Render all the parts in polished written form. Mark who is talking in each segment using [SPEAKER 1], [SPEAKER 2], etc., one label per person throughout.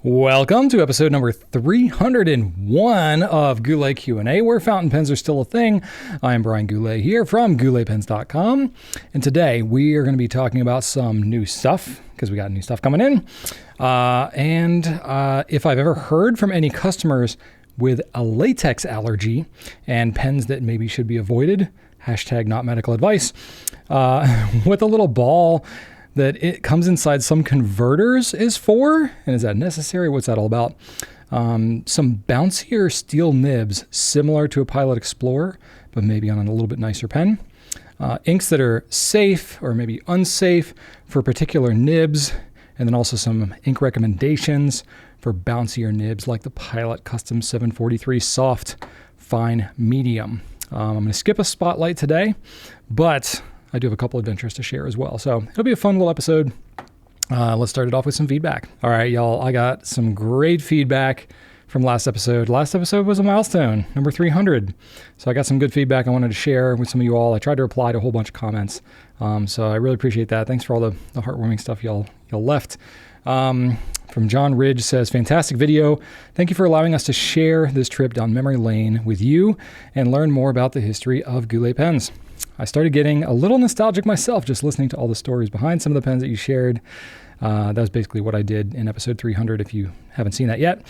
[SPEAKER 1] Welcome to episode number 301 of Goulet Q&A, where fountain pens are still a thing. I am Brian Goulet here from gouletpens.com, and today we are going to be talking about some new stuff, because we got new stuff coming in. And if I've ever heard from any customers with a latex allergy and pens that maybe should be avoided, hashtag not medical advice, with a little ball that it comes inside some converters is for, and is that necessary? What's that all about? Some bouncier steel nibs, similar to a Pilot Explorer, but maybe on a little bit nicer pen. Inks that are safe or maybe unsafe for particular nibs, and then also some ink recommendations for bouncier nibs like the Pilot Custom 743 Soft Fine Medium. I'm going to skip a spotlight today, but I do have a couple adventures to share as well. So it'll be a fun little episode. Let's start it off with some feedback. All right, y'all, I got some great feedback from last episode. Last episode was a milestone, number 300. So I got some good feedback I wanted to share with some of you all. I tried to reply to a whole bunch of comments. So I really appreciate that. Thanks for all the heartwarming stuff y'all left. From John Ridge says, fantastic video. Thank you for allowing us to share this trip down memory lane with you and learn more about the history of Goulet pens. I started getting a little nostalgic myself just listening to all the stories behind some of the pens that you shared. That was basically what I did in episode 300 if you haven't seen that yet.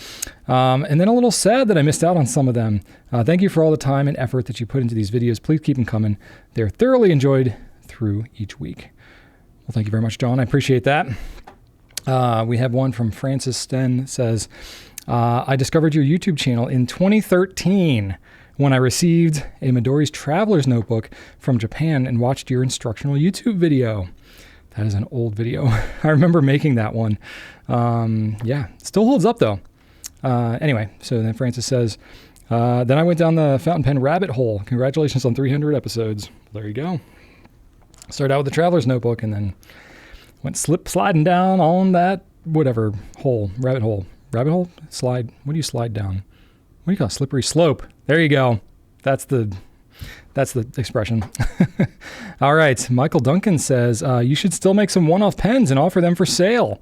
[SPEAKER 1] And then a little sad that I missed out on some of them. Thank you for all the time and effort that you put into these videos. Please keep them coming. They're thoroughly enjoyed through each week. Well, thank you very much, John. I appreciate that. We have one from Francis Sten that says, I discovered your YouTube channel in 2013 when I received a Midori's Traveler's Notebook from Japan and watched your instructional YouTube video. That is an old video. I remember making that one. Yeah, still holds up though. Anyway, so then Francis says, then I went down the fountain pen rabbit hole. Congratulations on 300 episodes. There you go. Started out with the Traveler's Notebook and then went sliding down on that whatever hole, rabbit hole. Rabbit hole? Slide. What do you slide down? What do you call it? Slippery slope. There you go. That's the expression. All right. Michael Duncan says, you should still make some one-off pens and offer them for sale.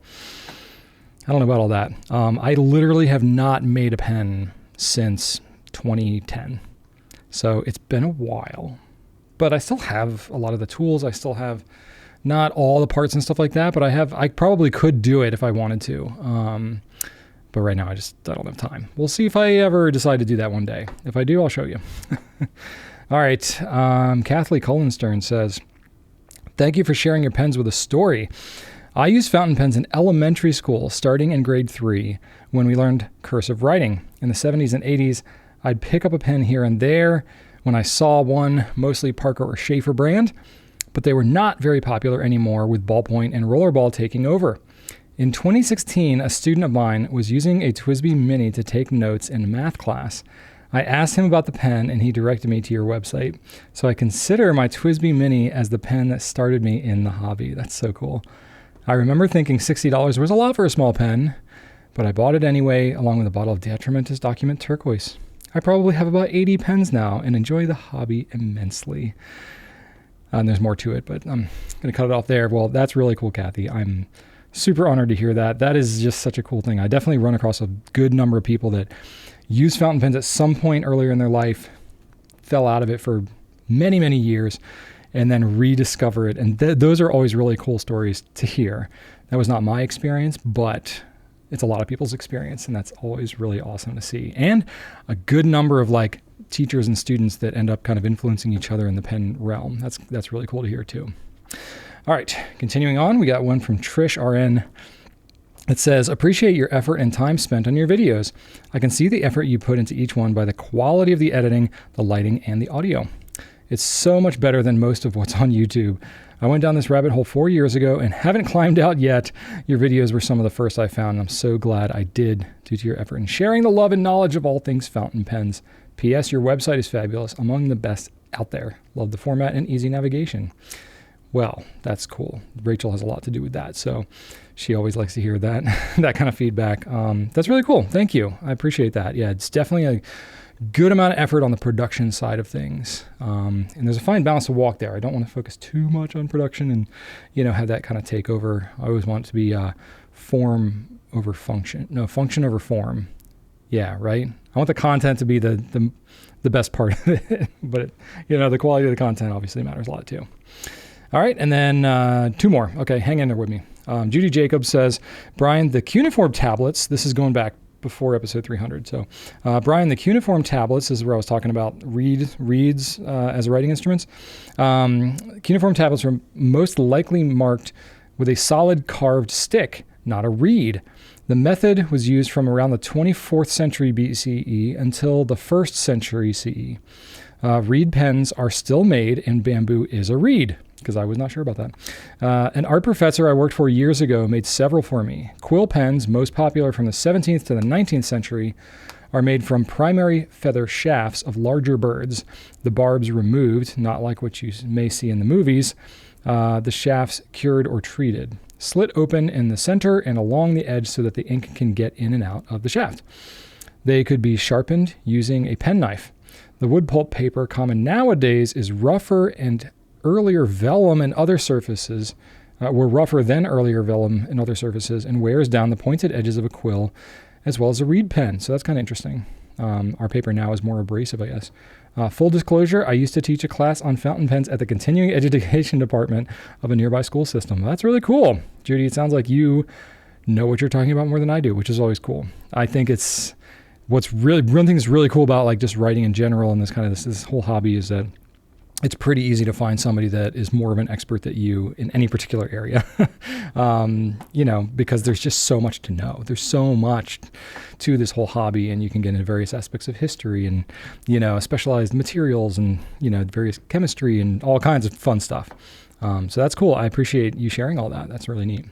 [SPEAKER 1] I don't know about all that. I literally have not made a pen since 2010. So it's been a while. But I still have a lot of the tools. I still have not all the parts and stuff like that, but I probably could do it if I wanted to. But right now I don't have time. We'll see if I ever decide to do that one day. If I do, I'll show you. All right. Kathleen Cullenstern says, thank you for sharing your pens with a story. I used fountain pens in elementary school, starting in grade 3, when we learned cursive writing. In the 70s and 80s, I'd pick up a pen here and there when I saw one, mostly Parker or Schaefer brand, but they were not very popular anymore with ballpoint and rollerball taking over. In 2016, a student of mine was using a TWSBI Mini to take notes in math class. I asked him about the pen and he directed me to your website. So I consider my TWSBI Mini as the pen that started me in the hobby. That's so cool. I remember thinking $60 was a lot for a small pen, but I bought it anyway, along with a bottle of Detrimentus Document Turquoise. I probably have about 80 pens now and enjoy the hobby immensely. And there's more to it, but I'm going to cut it off there. Well, that's really cool, Kathy. I'm super honored to hear that. That is just such a cool thing. I definitely run across a good number of people that use fountain pens at some point earlier in their life, fell out of it for many, many years, and then rediscover it. And those are always really cool stories to hear. That was not my experience, but it's a lot of people's experience, and that's always really awesome to see. And a good number of teachers and students that end up kind of influencing each other in the pen realm. That's really cool to hear too. All right, continuing on, we got one from Trish RN. It says, appreciate your effort and time spent on your videos. I can see the effort you put into each one by the quality of the editing, the lighting, and the audio. It's so much better than most of what's on YouTube. I went down this rabbit hole 4 years ago and haven't climbed out yet. Your videos were some of the first I found, and I'm so glad I did due to your effort in sharing the love and knowledge of all things fountain pens. P.S. Your website is fabulous, among the best out there. Love the format and easy navigation. Well, that's cool. Rachel has a lot to do with that, so she always likes to hear that that kind of feedback. That's really cool. Thank you. I appreciate that. Yeah, it's definitely a good amount of effort on the production side of things. And there's a fine balance to walk there. I don't want to focus too much on production and, have that kind of take over. I always want it to be form over function. No, function over form. Yeah, right? I want the content to be the best part of it. But, the quality of the content obviously matters a lot too. All right, and then 2 more. Okay, hang in there with me. Judy Jacobs says, Brian, the cuneiform tablets, this is going back before episode 300. So, Brian, the cuneiform tablets is where I was talking about reeds as writing instruments. Cuneiform tablets were most likely marked with a solid carved stick, not a reed. The method was used from around the 24th century BCE until the 1st century CE. Reed pens are still made, and bamboo is a reed, because I was not sure about that. An art professor I worked for years ago made several for me. Quill pens, most popular from the 17th to the 19th century, are made from primary feather shafts of larger birds. The barbs removed, not like what you may see in the movies. The shafts cured or treated. Slit open in the center and along the edge so that the ink can get in and out of the shaft. They could be sharpened using a penknife. The wood pulp paper common nowadays is rougher, and earlier vellum and other surfaces were rougher than earlier vellum and other surfaces, and wears down the pointed edges of a quill as well as a reed pen. So that's kind of interesting. Our paper now is more abrasive, I guess. Full disclosure, I used to teach a class on fountain pens at the continuing education department of a nearby school system. That's really cool. Judy, it sounds like you know what you're talking about more than I do, which is always cool. I think it's one thing that's really cool about like just writing in general and this whole hobby is that it's pretty easy to find somebody that is more of an expert than you in any particular area, because there's just so much to know. There's so much to this whole hobby, and you can get into various aspects of history and, specialized materials and, various chemistry and all kinds of fun stuff. So that's cool. I appreciate you sharing all that. That's really neat.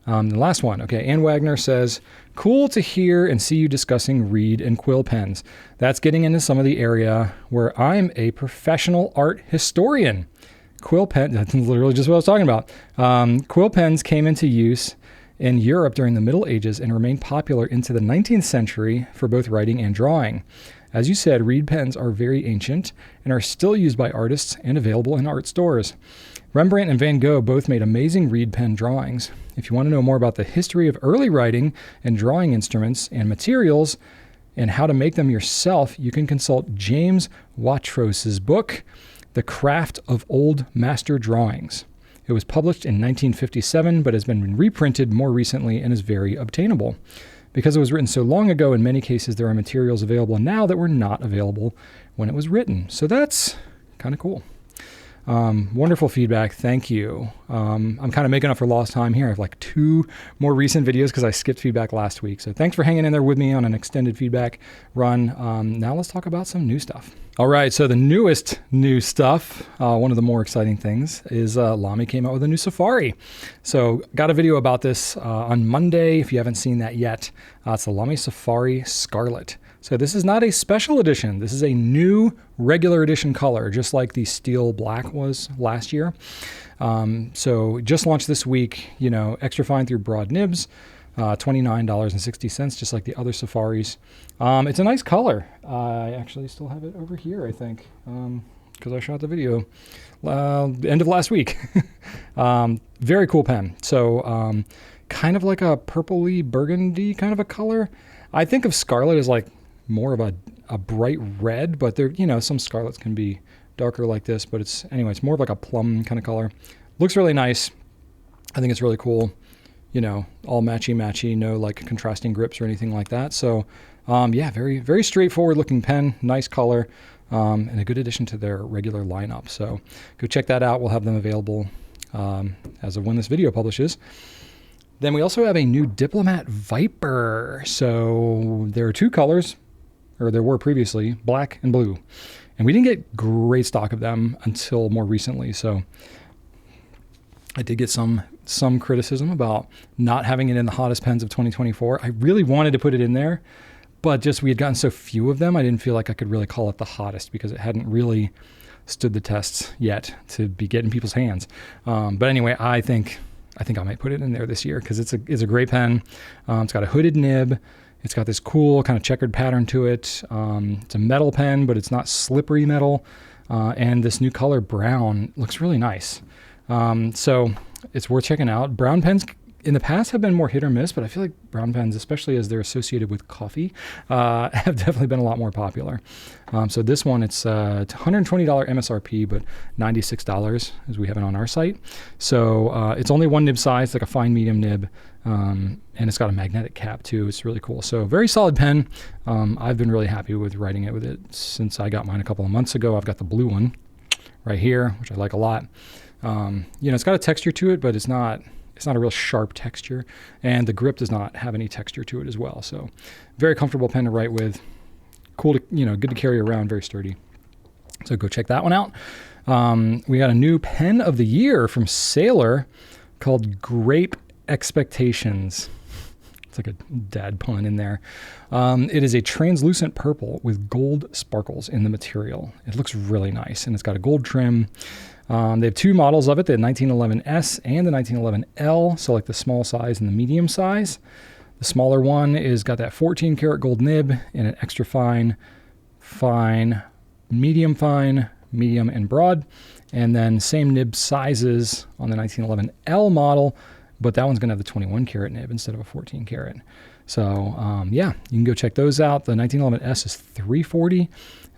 [SPEAKER 1] The last one. Okay. Ann Wagner says, cool to hear and see you discussing reed and quill pens. That's getting into some of the area where I'm a professional art historian. Quill pen, that's literally just what I was talking about. Quill pens came into use in Europe during the Middle Ages and remained popular into the 19th century for both writing and drawing. As you said, reed pens are very ancient and are still used by artists and available in art stores. Rembrandt and Van Gogh both made amazing reed pen drawings. If you want to know more about the history of early writing and drawing instruments and materials and how to make them yourself, you can consult James Watrose's book, The Craft of Old Master Drawings. It was published in 1957, but has been reprinted more recently and is very obtainable. Because it was written so long ago, in many cases there are materials available now that were not available when it was written. So that's kind of cool. Wonderful feedback. Thank you. I'm kind of making up for lost time here. I have like 2 more recent videos because I skipped feedback last week. So thanks for hanging in there with me on an extended feedback run. Now let's talk about some new stuff. All right. So the newest new stuff, one of the more exciting things is LAMY came out with a new Safari. So got a video about this on Monday. If you haven't seen that yet, it's the LAMY Safari Scarlet. So this is not a special edition. This is a new regular edition color, just like the steel black was last year. So just launched this week, extra fine through broad nibs, $29.60, just like the other Safaris. It's a nice color. I actually still have it over here, I think, because I shot the video end of last week. Very cool pen. So kind of like a purpley burgundy kind of a color. I think of scarlet as like more of a bright red, but there, some scarlets can be darker like this, but it's more of like a plum kind of color. Looks really nice. I think it's really cool. All matchy, no like contrasting grips or anything like that. So, very, very straightforward looking pen, nice color, and a good addition to their regular lineup. So go check that out. We'll have them available as of when this video publishes. Then we also have a new Diplomat Viper. So there are 2 colors, or there were previously, black and blue. And we didn't get great stock of them until more recently. So I did get some criticism about not having it in the hottest pens of 2024. I really wanted to put it in there, but just we had gotten so few of them, I didn't feel like I could really call it the hottest because it hadn't really stood the tests yet to be getting people's hands. But anyway, I think I might put it in there this year because it's a great pen. It's got a hooded nib. It's got this cool kind of checkered pattern to it. It's a metal pen, but it's not slippery metal. And this new color brown looks really nice. So it's worth checking out. Brown pens in the past have been more hit or miss, but I feel like brown pens, especially as they're associated with coffee, have definitely been a lot more popular. So this one, it's $120 MSRP, but $96 as we have it on our site. So it's only one nib size, like a fine medium nib, and it's got a magnetic cap too. It's really cool. So very solid pen. I've been really happy with writing it with it since I got mine a couple of months ago. I've got the blue one right here, which I like a lot. It's got a texture to it, but it's not a real sharp texture, and the grip does not have any texture to it as well. So very comfortable pen to write with. Cool to, good to carry around, very sturdy. So go check that one out. We got a new pen of the year from Sailor called Grape Expectations. It's like a dad pun in there. It is a translucent purple with gold sparkles in the material. It looks really nice, and it's got a gold trim. They have two models of it, the 1911S and the 1911L, so like the small size and the medium size. The smaller one is got that 14 karat gold nib and an extra fine, medium, and broad. And then same nib sizes on the 1911L model, but that one's going to have the 21 karat nib instead of a 14 karat. So you can go check those out. The 1911S is $340,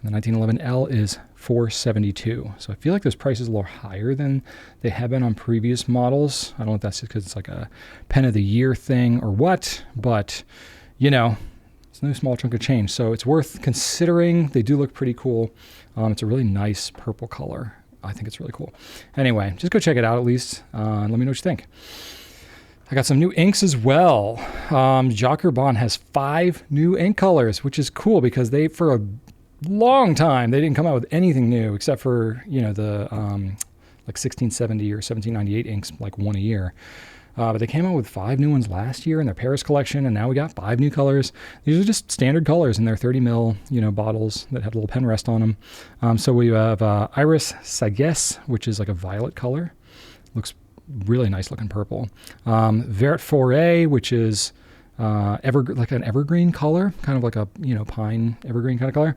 [SPEAKER 1] and the 1911L is $472. So I feel like those prices are a little higher than they have been on previous models. I don't know if that's because it's like a pen of the year thing or what, but it's no small chunk of change. So it's worth considering. They do look pretty cool. It's a really nice purple color. I think it's really cool. Anyway, just go check it out at least, and let me know what you think. I got some new inks as well. Jacques Herbin has 5 new ink colors, which is cool because they, for a long time, they didn't come out with anything new except for, the like 1670 or 1798 inks, like one a year. But they came out with 5 new ones last year in their Paris collection, and now we got 5 new colors. These are just standard colors in their 30 mil, bottles that have a little pen rest on them. So we have Iris Sagesse, which is like a violet color. Looks really nice looking purple. Vert Foret, which is like an evergreen color, kind of like a pine evergreen kind of color.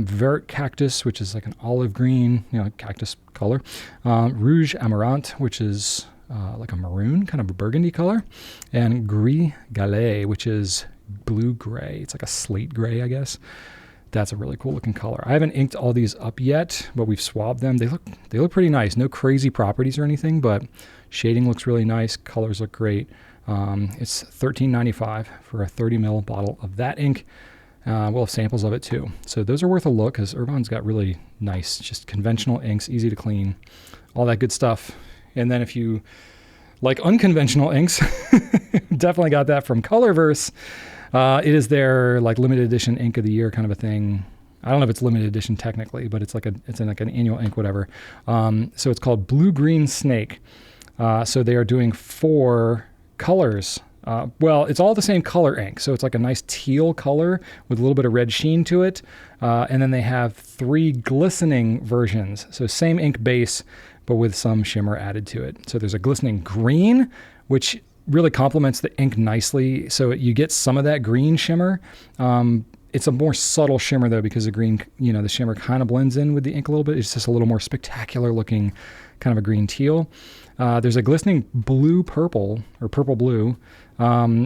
[SPEAKER 1] Vert Cactus, which is like an olive green, cactus color. Rouge Amarante, which is like a maroon, kind of a burgundy color. And Gris Goulet, which is blue gray. It's like a slate gray, I guess. That's a really cool looking color. I haven't inked all these up yet, but we've swabbed them. They look pretty nice. No crazy properties or anything, but shading looks really nice. Colors look great. It's $13.95 for a 30 mil bottle of that ink. We'll have samples of it too. So those are worth a look because Herbin's got really nice, just conventional inks, easy to clean, all that good stuff. And then if you like unconventional inks, definitely got that from Colorverse. It is their like limited edition ink of the year kind of a thing. I don't know if it's limited edition technically, but it's in like an annual ink, whatever. So it's called Blue Green Snake. So they are doing 4 colors. It's all the same color ink. So it's like a nice teal color with a little bit of red sheen to it. And then they have 3 glistening versions. So same ink base, but with some shimmer added to it. So there's a glistening green, which really complements the ink nicely. So you get some of that green shimmer. It's a more subtle shimmer though, because the green, the shimmer kind of blends in with the ink a little bit. It's just a little more spectacular looking, kind of a green teal. There's a glistening blue purple or purple blue,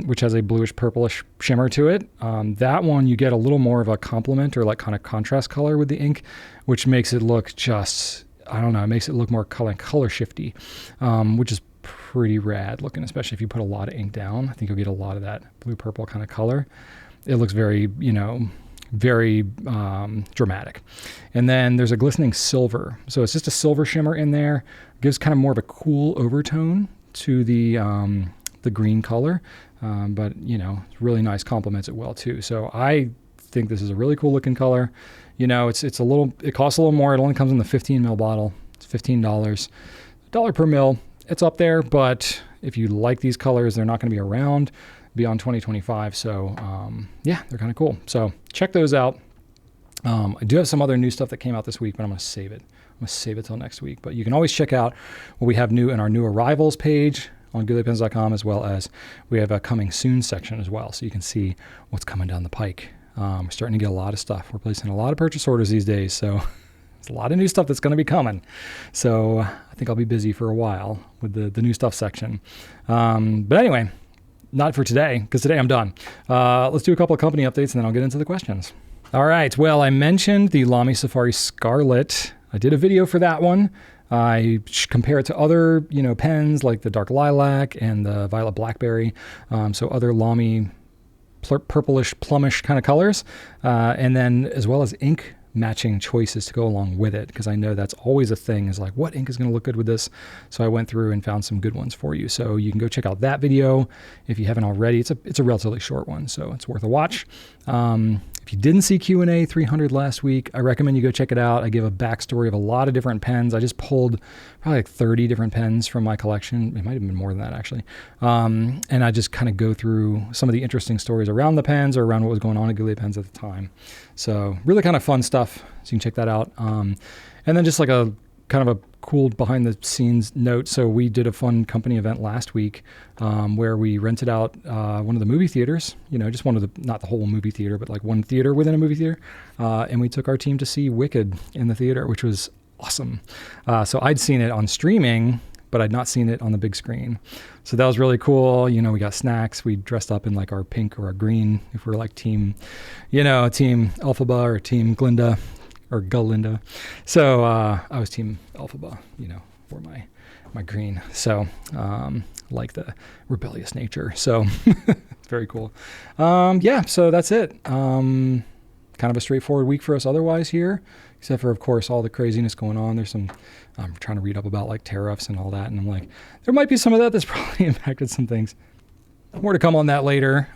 [SPEAKER 1] which has a bluish purplish shimmer to it. That one you get a little more of a complement or like kind of contrast color with the ink, which makes it look just, it makes it look more color shifty, which is pretty rad looking, especially if you put a lot of ink down. I think you'll get a lot of that blue purple kind of color. It looks very, very dramatic. And then there's a glistening silver. So it's just a silver shimmer in there. It gives kind of more of a cool overtone to the green color. But really nice, complements it well too. So I think this is a really cool looking color. It's a little, it costs a little more. It only comes in the 15 ml bottle. It's $15, $1 per mil. It's up there, but if you like these colors, they're not going to be around beyond 2025. So they're kind of cool. So check those out. I do have some other new stuff that came out this week, but I'm going to save it. I'm going to save it till next week. But you can always check out what we have new in our new arrivals page on gouletpens.com, as well as we have a coming soon section as well. So you can see what's coming down the pike. We're starting to get a lot of stuff. We're placing a lot of purchase orders these days. So There's a lot of new stuff that's going to be coming. So I think I'll be busy for a while with the new stuff section. But anyway, not for today, because today I'm done. Let's do a couple of company updates, and then I'll get into the questions. All right. Well, I mentioned the LAMY Safari Scarlet. I did a video for that one. I compare it to other, pens like the dark lilac and the violet blackberry. So other LAMY purplish, plumish kind of colors. And then as well as ink matching choices to go along with it, because I know that's always a thing, is like, what ink is going to look good with this? So I went through and found some good ones for you. So you can go check out that video if you haven't already. It's a relatively short one, so it's worth a watch. If you didn't see Q&A 300 last week, I recommend you go check it out. I give a backstory of a lot of different pens. I just pulled probably like 30 different pens from my collection. It might have been more than that, actually. And I just kind of go through some of the interesting stories around the pens or around what was going on at Goulet Pens at the time. So really kind of fun stuff. So you can check that out. And then just like a kind of a cool behind the scenes note. So we did a fun company event last week where we rented out one of the movie theaters, just one of the, not the whole movie theater, but like one theater within a movie theater. And we took our team to see Wicked in the theater, which was awesome. So I'd seen it on streaming, but I'd not seen it on the big screen. So that was really cool. We got snacks. We dressed up in like our pink or our green, if we're like team Elphaba or team Glinda. Or Galinda. So I was team Elphaba, for my green. So like the rebellious nature. So very cool. So that's it. Kind of a straightforward week for us otherwise here, except for, of course, all the craziness going on. There's some, I'm trying to read up about like tariffs and all that. And I'm like, there might be some of that that's probably impacted some things. More to come on that later.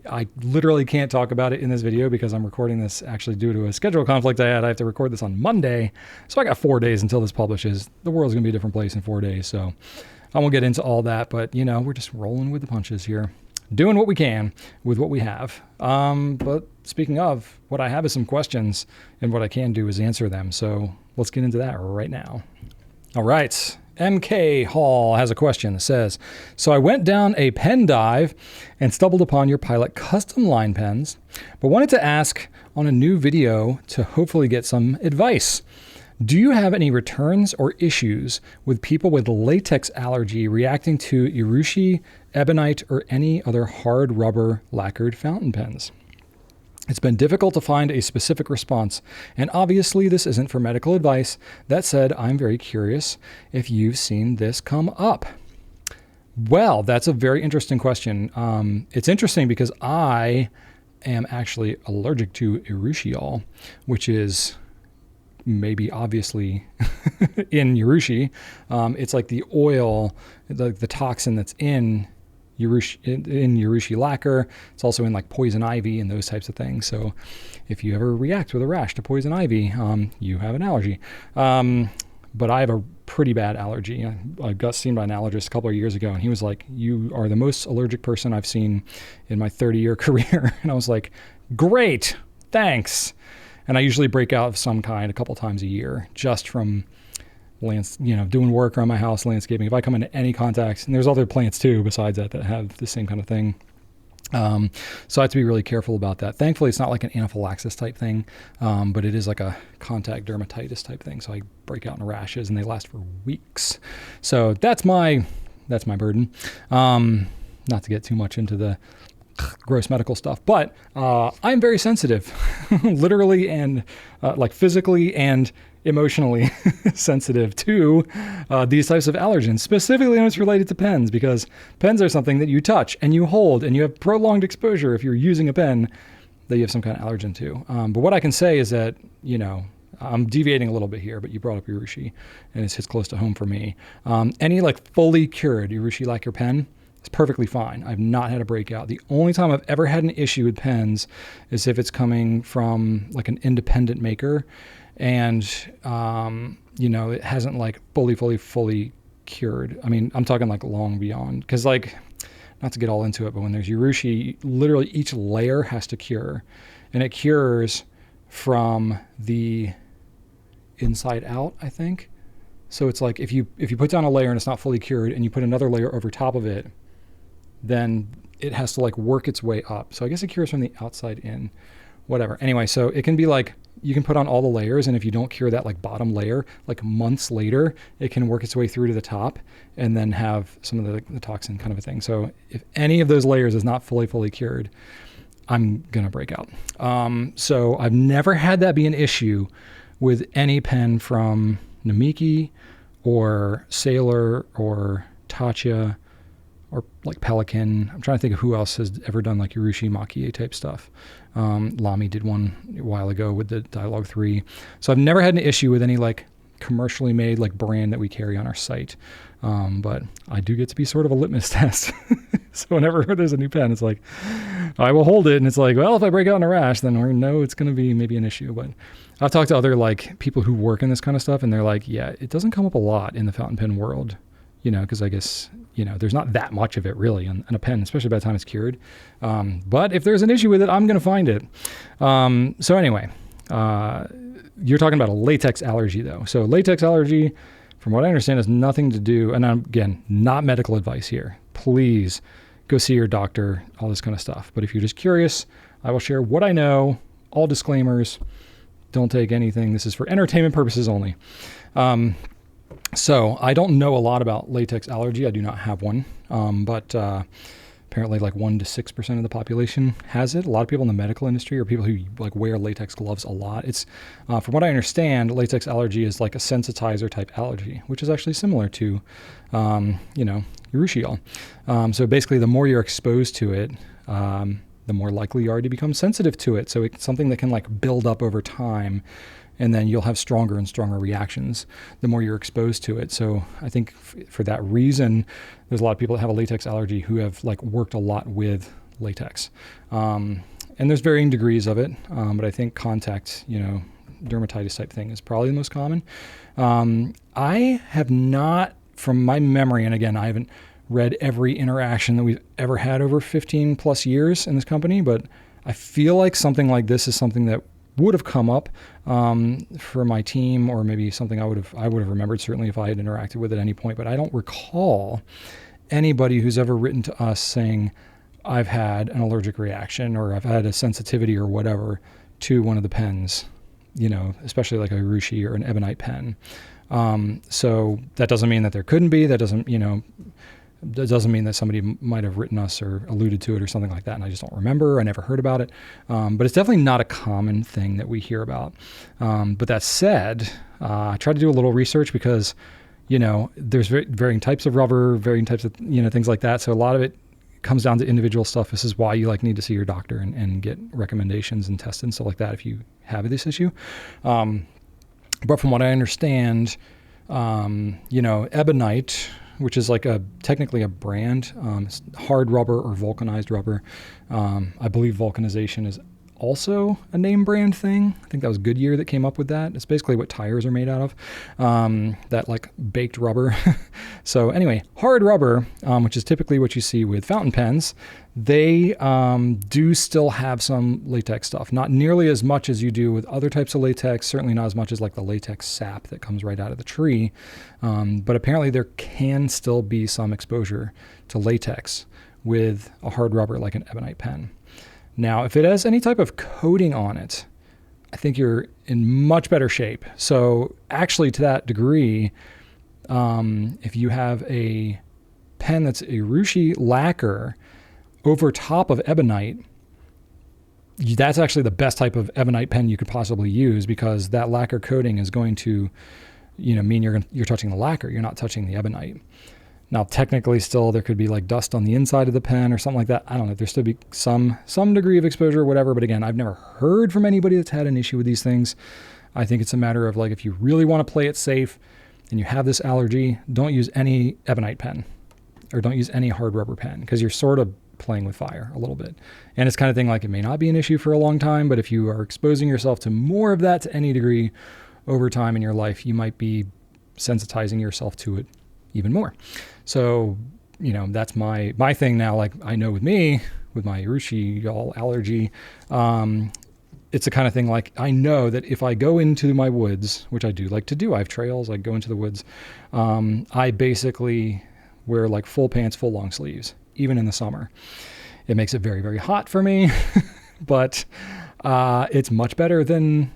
[SPEAKER 1] I literally can't talk about it in this video because I'm recording this actually due to a schedule conflict I had. I have to record this on Monday. So I got 4 days until this publishes. The world's going to be a different place in 4 days. So I won't get into all that, but we're just rolling with the punches here, doing what we can with what we have. But speaking of, what I have is some questions, and what I can do is answer them. So let's get into that right now. All right. MK Hall has a question that says, so I went down a pen dive and stumbled upon your Pilot custom line pens, but wanted to ask on a new video to hopefully get some advice. Do you have any returns or issues with people with latex allergy reacting to urushi, ebonite, or any other hard rubber lacquered fountain pens? It's been difficult to find a specific response, and obviously this isn't for medical advice. That said, I'm very curious if you've seen this come up. Well, that's a very interesting question. It's interesting because I am actually allergic to urushiol, which is maybe obviously in urushi. It's like the oil, the toxin that's in urushi lacquer. It's also in like poison ivy and those types of things. So if you ever react with a rash to poison ivy, you have an allergy. But I have a pretty bad allergy. I got seen by an allergist a couple of years ago, and he was like, you are the most allergic person I've seen in my 30-year career. And I was like, great, thanks. And I usually break out of some kind a couple times a year just from doing work around my house, landscaping. If I come into any contact, and there's other plants too besides that have the same kind of thing. So I have to be really careful about that. Thankfully, it's not like an anaphylaxis type thing, but it is like a contact dermatitis type thing. So I break out in rashes and they last for weeks. So that's my burden. Not to get too much into the gross medical stuff, but I'm very sensitive, literally and like physically and emotionally sensitive to these types of allergens, specifically when it's related to pens, because pens are something that you touch and you hold and you have prolonged exposure if you're using a pen that you have some kind of allergen to. But what I can say is that, I'm deviating a little bit here, but you brought up urushi and it hits close to home for me. Any like fully cured urushi lacquer pen is perfectly fine. I've not had a breakout. The only time I've ever had an issue with pens is if it's coming from like an independent maker and, it hasn't like fully cured. I mean, I'm talking like long beyond, because like, not to get all into it, but when there's urushi, literally each layer has to cure, and it cures from the inside out, I think. So it's like if you put down a layer and it's not fully cured and you put another layer over top of it, then it has to like work its way up. So I guess it cures from the outside in, whatever. Anyway, so it can be like you can put on all the layers, and if you don't cure that like bottom layer, like months later, it can work its way through to the top and then have some of the toxin kind of a thing. So if any of those layers is not fully cured, I'm going to break out. So I've never had that be an issue with any pen from Namiki or Sailor or Tatcha or like Pelican. I'm trying to think of who else has ever done like urushi maki type stuff. LAMY did one a while ago with the Dialogue 3. So I've never had an issue with any like commercially made like brand that we carry on our site. But I do get to be sort of a litmus test. So whenever there's a new pen, it's like, I will hold it. And it's like, well, if I break out in a rash, then we know it's going to be maybe an issue. But I've talked to other like people who work in this kind of stuff, and they're like, yeah, it doesn't come up a lot in the fountain pen world, because I guess, there's not that much of it really in a pen, especially by the time it's cured. But if there's an issue with it, I'm going to find it. So anyway, you're talking about a latex allergy though. So latex allergy, from what I understand, has nothing to do, and again, not medical advice here. Please go see your doctor, all this kind of stuff. But if you're just curious, I will share what I know, all disclaimers. Don't take anything. This is for entertainment purposes only. So I don't know a lot about latex allergy. I do not have one. But apparently like 1 to 6% of the population has it. A lot of people in the medical industry or people who like wear latex gloves a lot. It's, from what I understand, latex allergy is like a sensitizer type allergy, which is actually similar to, urushi. So basically the more you're exposed to it, the more likely you are to become sensitive to it. So it's something that can like build up over time, and then you'll have stronger and stronger reactions the more you're exposed to it. So I think for that reason, there's a lot of people that have a latex allergy who have like worked a lot with latex. And there's varying degrees of it, but I think contact, dermatitis type thing is probably the most common. I have not, from my memory, and again, I haven't read every interaction that we've ever had over 15 plus years in this company, but I feel like something like this is something that would have come up for my team, or maybe something I would have remembered certainly if I had interacted with it at any point. But I don't recall anybody who's ever written to us saying I've had an allergic reaction or I've had a sensitivity or whatever to one of the pens, especially like a urushi or an ebonite pen. So that doesn't mean that there couldn't be. That doesn't mean that somebody might have written us or alluded to it or something like that, and I just don't remember. I never heard about it. But it's definitely not a common thing that we hear about. But that said, I tried to do a little research because, there's varying types of rubber, varying types of, things like that. So a lot of it comes down to individual stuff. This is why you need to see your doctor and get recommendations and tests and stuff like that if you have this issue. But from what I understand, ebonite, which is like technically a brand, it's hard rubber or vulcanized rubber. I believe vulcanization is also a name brand thing. I think that was Goodyear that came up with that. It's basically what tires are made out of, that like baked rubber. So anyway, hard rubber, which is typically what you see with fountain pens, they do still have some latex stuff. Not nearly as much as you do with other types of latex, certainly not as much as like the latex sap that comes right out of the tree. But apparently there can still be some exposure to latex with a hard rubber like an ebonite pen. Now, if it has any type of coating on it, I think you're in much better shape. So actually to that degree, if you have a pen that's a urushi lacquer over top of ebonite, that's actually the best type of ebonite pen you could possibly use, because that lacquer coating is going to, mean you're touching the lacquer. You're not touching the ebonite. Now, technically still there could be like dust on the inside of the pen or something like that. I don't know. There's still be some degree of exposure or whatever. But again, I've never heard from anybody that's had an issue with these things. I think it's a matter of like, if you really want to play it safe and you have this allergy, don't use any ebonite pen or don't use any hard rubber pen, because you're sort of playing with fire a little bit. And it's kind of thing like, it may not be an issue for a long time, but if you are exposing yourself to more of that to any degree over time in your life, you might be sensitizing yourself to it even more. So, that's my thing now. Like, I know with me, with my urushi allergy, it's the kind of thing like, I know that if I go into my woods, which I do like to do, I have trails, I go into the woods, I basically wear like full pants, full long sleeves, even in the summer. It makes it very, very hot for me, but it's much better than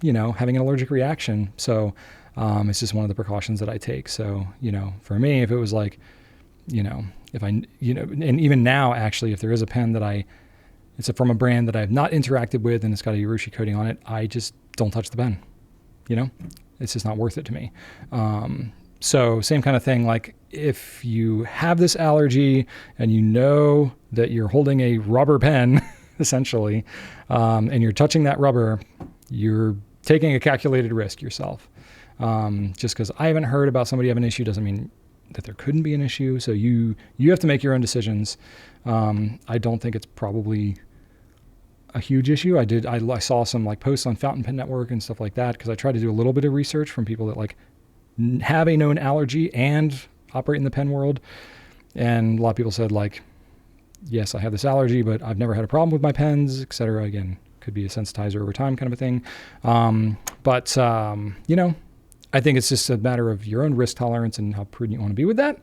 [SPEAKER 1] having an allergic reaction. So it's just one of the precautions that I take. So, for me, if it was like, if I, and even now, actually, if there is a pen that it's from a brand that I've not interacted with and it's got a urushi coating on it, I just don't touch the pen. It's just not worth it to me. So same kind of thing, like if you have this allergy and you know that you're holding a rubber pen, essentially, and you're touching that rubber, you're taking a calculated risk yourself. Just because I haven't heard about somebody having an issue doesn't mean that there couldn't be an issue. So you have to make your own decisions. I don't think it's probably a huge issue. I saw some like posts on Fountain Pen Network and stuff like that, because I tried to do a little bit of research from people that like have a known allergy and operate in the pen world. And a lot of people said like, yes, I have this allergy, but I've never had a problem with my pens, etc. Again, could be a sensitizer over time kind of a thing. But I think it's just a matter of your own risk tolerance and how prudent you want to be with that.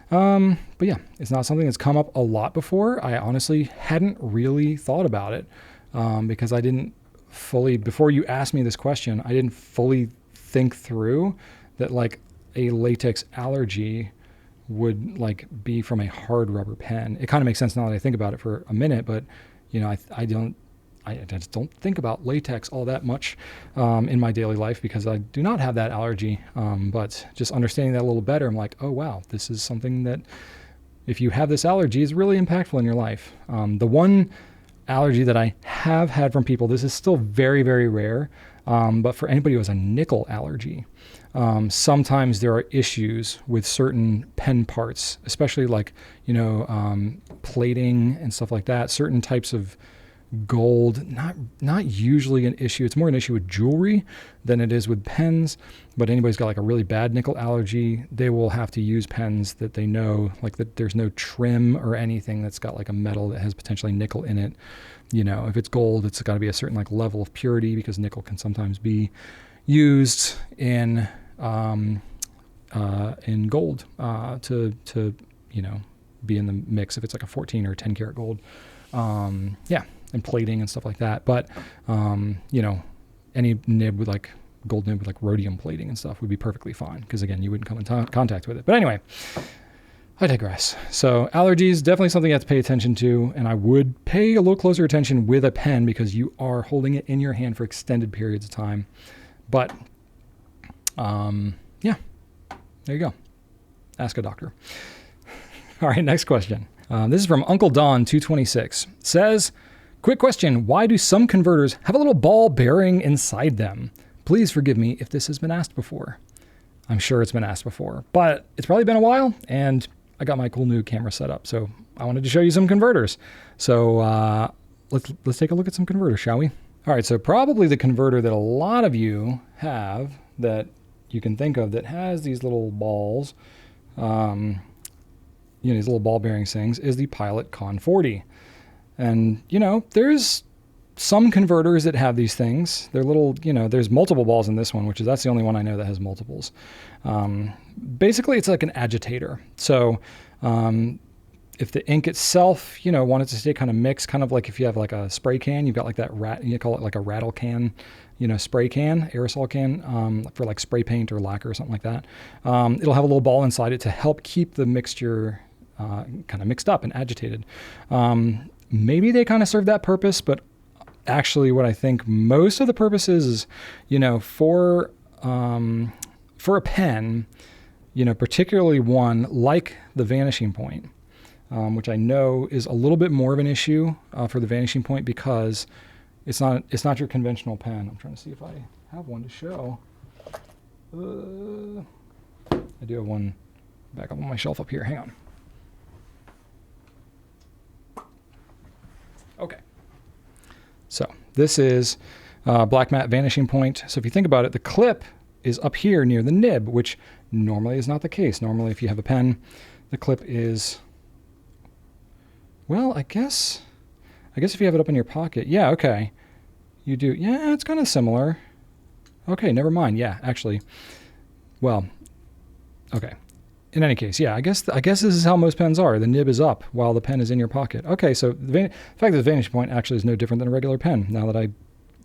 [SPEAKER 1] But yeah, it's not something that's come up a lot before. I honestly hadn't really thought about it, because I didn't fully, before you asked me this question, I didn't fully think through that like a latex allergy would like be from a hard rubber pen. It kind of makes sense now that I think about it for a minute, but I just don't think about latex all that much in my daily life because I do not have that allergy. But just understanding that a little better, I'm like, oh wow, this is something that if you have this allergy is really impactful in your life. The one allergy that I have had from people, this is still very, very rare, but for anybody who has a nickel allergy, sometimes there are issues with certain pen parts, especially like, plating and stuff like that. Certain types of gold, not usually an issue. It's more an issue with jewelry than it is with pens. But anybody's got like a really bad nickel allergy, they will have to use pens that they know like that there's no trim or anything that's got like a metal that has potentially nickel in it. If it's gold, it's got to be a certain like level of purity, because nickel can sometimes be used in gold to be in the mix if it's like a 14 or 10 karat gold. And plating and stuff like that. But, any nib with like gold nib with like rhodium plating and stuff would be perfectly fine, because again, you wouldn't come in contact with it. But anyway, I digress. So allergies, definitely something you have to pay attention to. And I would pay a little closer attention with a pen, because you are holding it in your hand for extended periods of time. But, there you go. Ask a doctor. All right, next question. This is from Uncle Don 226. Says, quick question. Why do some converters have a little ball bearing inside them? Please forgive me if this has been asked before. I'm sure it's been asked before, but it's probably been a while, and I got my cool new camera set up, so I wanted to show you some converters. So let's take a look at some converters, shall we? All right, so probably the converter that a lot of you have that you can think of that has these little balls, these little ball bearings things, is the Pilot Con 40. And, there's some converters that have these things. They're little, there's multiple balls in this one, that's the only one I know that has multiples. Basically, it's like an agitator. So if the ink itself, wanted to stay kind of mixed, kind of like if you have like a spray can, you've got like that you call it like a rattle can, spray can, aerosol can, for like spray paint or lacquer or something like that. It'll have a little ball inside it to help keep the mixture kind of mixed up and agitated. Maybe they kind of serve that purpose, but actually what I think most of the purpose is, for a pen, particularly one like the Vanishing Point, which I know is a little bit more of an issue for the Vanishing Point, because it's not your conventional pen. I'm trying to see if I have one to show. I do have one back up on my shelf up here. Hang on. Okay. So this is Black Matte Vanishing Point. So if you think about it, the clip is up here near the nib, which normally is not the case. Normally, if you have a pen, the clip is, well, I guess if you have it up in your pocket, yeah, okay. You do, yeah, it's kind of similar. Okay, never mind. Yeah, actually, well, okay. In any case, yeah, I guess this is how most pens are. The nib is up while the pen is in your pocket. Okay, so the fact that the Vanishing Point actually is no different than a regular pen, now that I,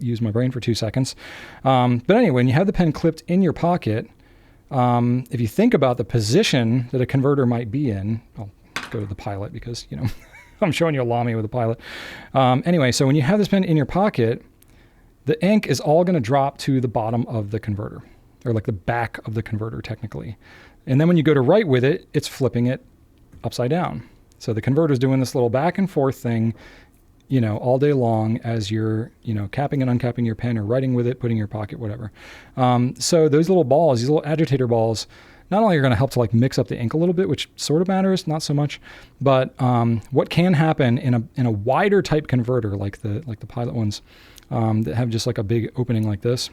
[SPEAKER 1] use my brain for 2 seconds. But anyway, when you have the pen clipped in your pocket, if you think about the position that a converter might be in, I'll go to the Pilot because, I'm showing you a LAMY with a Pilot. Anyway, so when you have this pen in your pocket, the ink is all going to drop to the bottom of the converter, or like the back of the converter technically. And then when you go to write with it, it's flipping it upside down. So the converter's doing this little back and forth thing, all day long as you're, capping and uncapping your pen or writing with it, putting in your pocket, whatever. So those little balls, these little agitator balls, not only are going to help to like mix up the ink a little bit, which sort of matters, not so much, but what can happen in a wider type converter like the Pilot ones that have just like a big opening like this,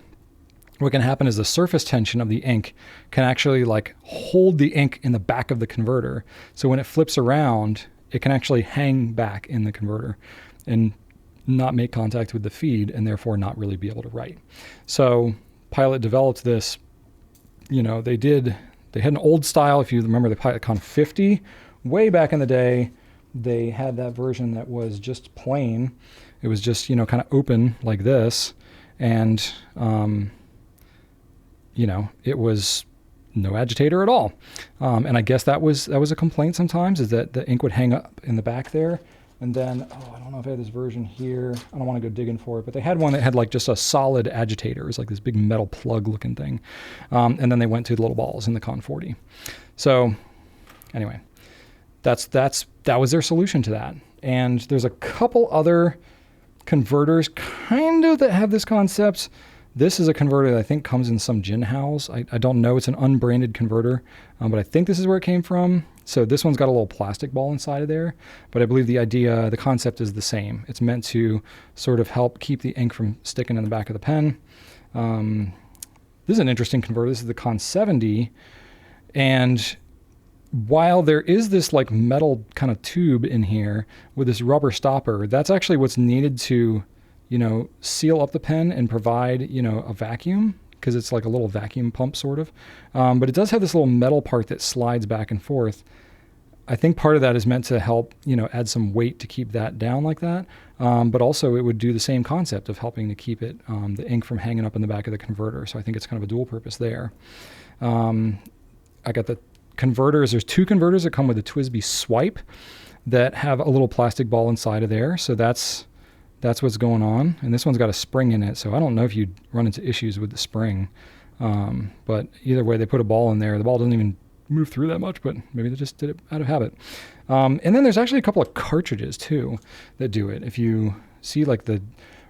[SPEAKER 1] what can happen is the surface tension of the ink can actually like hold the ink in the back of the converter. So when it flips around, it can actually hang back in the converter and not make contact with the feed and therefore not really be able to write. So Pilot developed this, they had an old style. If you remember the Pilot Con 50, way back in the day, they had that version that was just plain. It was just, kind of open like this. And, it was no agitator at all. And I guess that was a complaint sometimes, is that the ink would hang up in the back there. And then, I don't know if I have this version here. I don't want to go digging for it, but they had one that had like just a solid agitator. It was like this big metal plug looking thing. And then they went to the little balls in the Con 40. So anyway, that was their solution to that. And there's a couple other converters kind of that have this concept. This is a converter that I think comes in some Jinhaos. I don't know. It's an unbranded converter, but I think this is where it came from. So this one's got a little plastic ball inside of there, but I believe the concept is the same. It's meant to sort of help keep the ink from sticking in the back of the pen. This is an interesting converter. This is the Con 70. And while there is this like metal kind of tube in here with this rubber stopper, that's actually what's needed to seal up the pen and provide, a vacuum, because it's like a little vacuum pump sort of. But it does have this little metal part that slides back and forth. I think part of that is meant to help, add some weight to keep that down like that. But also it would do the same concept of helping to keep it, the ink from hanging up in the back of the converter. So I think it's kind of a dual purpose there. I got the converters. There's 2 converters that come with a TWSBI swipe that have a little plastic ball inside of there. So that's what's going on. And this one's got a spring in it. So I don't know if you'd run into issues with the spring. But either way, they put a ball in there. The ball doesn't even move through that much, but maybe they just did it out of habit. And then there's actually a couple of cartridges too that do it. If you see like the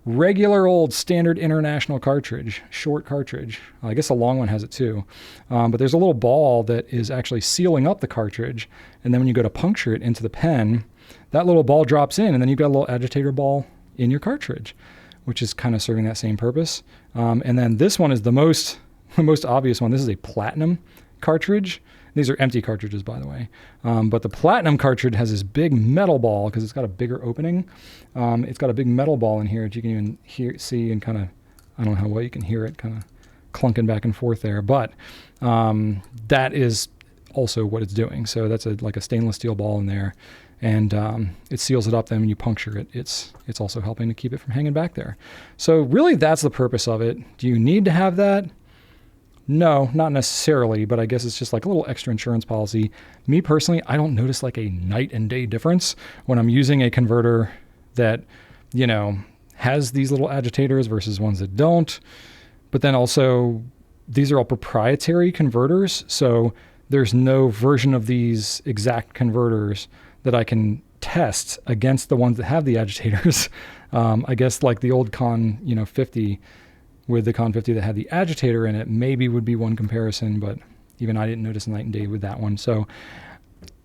[SPEAKER 1] regular old standard international cartridge, short cartridge, I guess a long one has it too. But there's a little ball that is actually sealing up the cartridge. And then when you go to puncture it into the pen, that little ball drops in, and then you've got a little agitator ball in your cartridge, which is kind of serving that same purpose. And then this one is the most obvious one. This is a platinum cartridge. These are empty cartridges, by the way. But the platinum cartridge has this big metal ball because it's got a bigger opening. It's got a big metal ball in here that you can even see and kind of, I don't know how well you can hear it kind of clunking back and forth there. But that is also what it's doing. So that's like a stainless steel ball in there. And it seals it up. Then when you puncture it, it's also helping to keep it from hanging back there. So really that's the purpose of it. Do you need to have that? No, not necessarily, but I guess it's just like a little extra insurance policy. Me personally, I don't notice like a night and day difference when I'm using a converter that, has these little agitators versus ones that don't. But then also, these are all proprietary converters, so there's no version of these exact converters that I can test against the ones that have the agitators. I guess like the old Con 50 with the Con 50 that had the agitator in it maybe would be one comparison, but even I didn't notice night and day with that one. So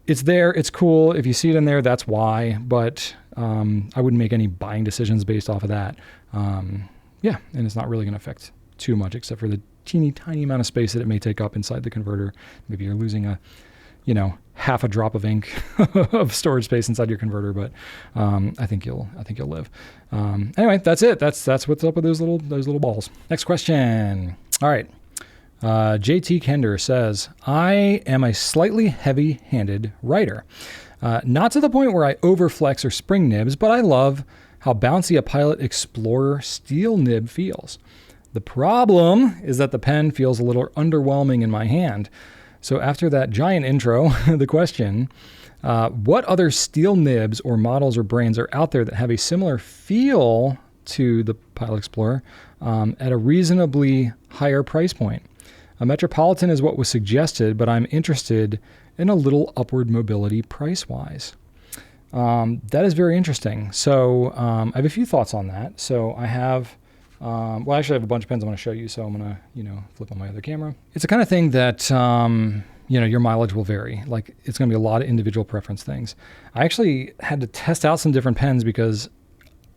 [SPEAKER 1] it's there, it's cool. If you see it in there, that's why, but I wouldn't make any buying decisions based off of that. And it's not really going to affect too much except for the teeny tiny amount of space that it may take up inside the converter. Maybe you're losing half a drop of ink of storage space inside your converter, but I think you'll live. Anyway, that's it. That's what's up with those little balls. Next question. All right. JT Kender says, I am a slightly heavy-handed writer. Not to the point where I overflex or spring nibs, but I love how bouncy a Pilot Explorer steel nib feels. The problem is that the pen feels a little underwhelming in my hand. So after that giant intro, the question, what other steel nibs or models or brands are out there that have a similar feel to the Pilot Explorer at a reasonably higher price point? A Metropolitan is what was suggested, but I'm interested in a little upward mobility price-wise. That is very interesting. So I have a few thoughts on that. So I have, well, actually I have a bunch of pens I want to show you. So I'm going to, flip on my other camera. It's the kind of thing that, your mileage will vary. Like it's going to be a lot of individual preference things. I actually had to test out some different pens because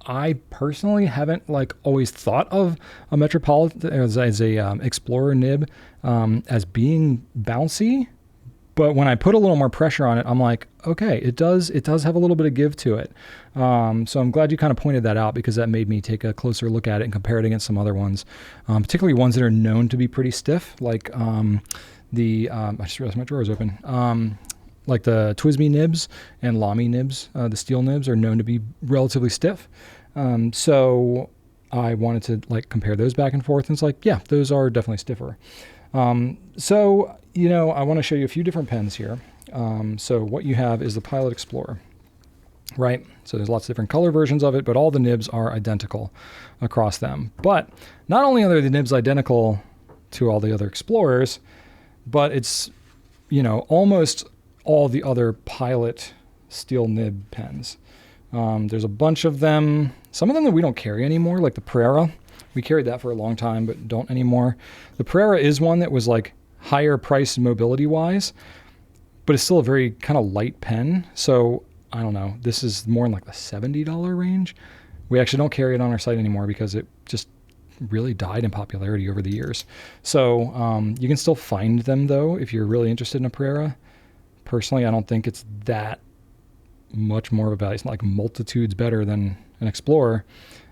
[SPEAKER 1] I personally haven't always thought of a Metropolitan as a Explorer nib as being bouncy. But when I put a little more pressure on it, I'm like, okay, it does have a little bit of give to it. So I'm glad you kind of pointed that out because that made me take a closer look at it and compare it against some other ones, particularly ones that are known to be pretty stiff, like I just realized my drawer is open. Like the TWSBI nibs and LAMY nibs, the steel nibs are known to be relatively stiff. So I wanted to compare those back and forth. And it's like, yeah, those are definitely stiffer. I want to show you a few different pens here. So what you have is the Pilot Explorer, right? So there's lots of different color versions of it, but all the nibs are identical across them. But not only are the nibs identical to all the other Explorers, but it's, almost all the other Pilot steel nib pens. There's a bunch of them, some of them that we don't carry anymore, like the Pereira. We carried that for a long time, but don't anymore. The Pereira is one that was higher price mobility wise, but it's still a very kind of light pen. So I don't know, this is more in the $70 range. We actually don't carry it on our site anymore because it just really died in popularity over the years. So you can still find them though, if you're really interested in a Pereira. Personally, I don't think it's that much more of a value. It's not like multitudes better than an Explorer.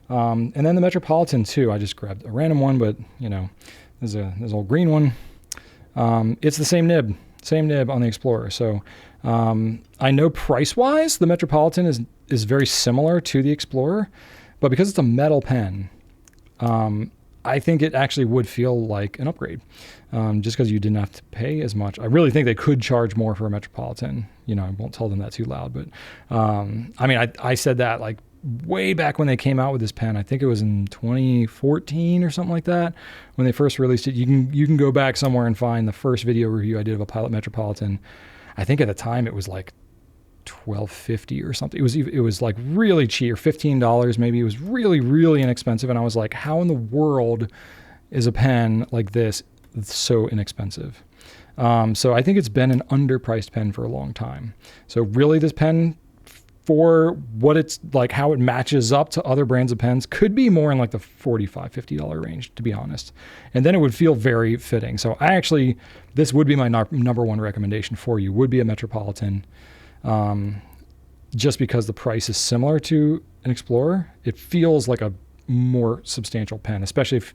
[SPEAKER 1] And then the Metropolitan too. I just grabbed a random one, but there's a old green one. It's the same nib on the Explorer. So I know price-wise, the Metropolitan is very similar to the Explorer, but because it's a metal pen, I think it actually would feel like an upgrade, just because you didn't have to pay as much. I really think they could charge more for a Metropolitan. I won't tell them that too loud, but I said that way back when they came out with this pen. I think it was in 2014 or something like that when they first released it. You can go back somewhere and find the first video review I did of a Pilot Metropolitan. I think at the time it was $12.50 or something. It was really cheap, or $15 maybe. It was really, really inexpensive. And I was like, how in the world is a pen like this so inexpensive? So I think it's been an underpriced pen for a long time. So really this pen, for what it's how it matches up to other brands of pens, could be more in the $45, $50 range, to be honest. And then it would feel very fitting. So this would be my number one recommendation for you, would be a Metropolitan. Just because the price is similar to an Explorer, it feels like a more substantial pen, especially if,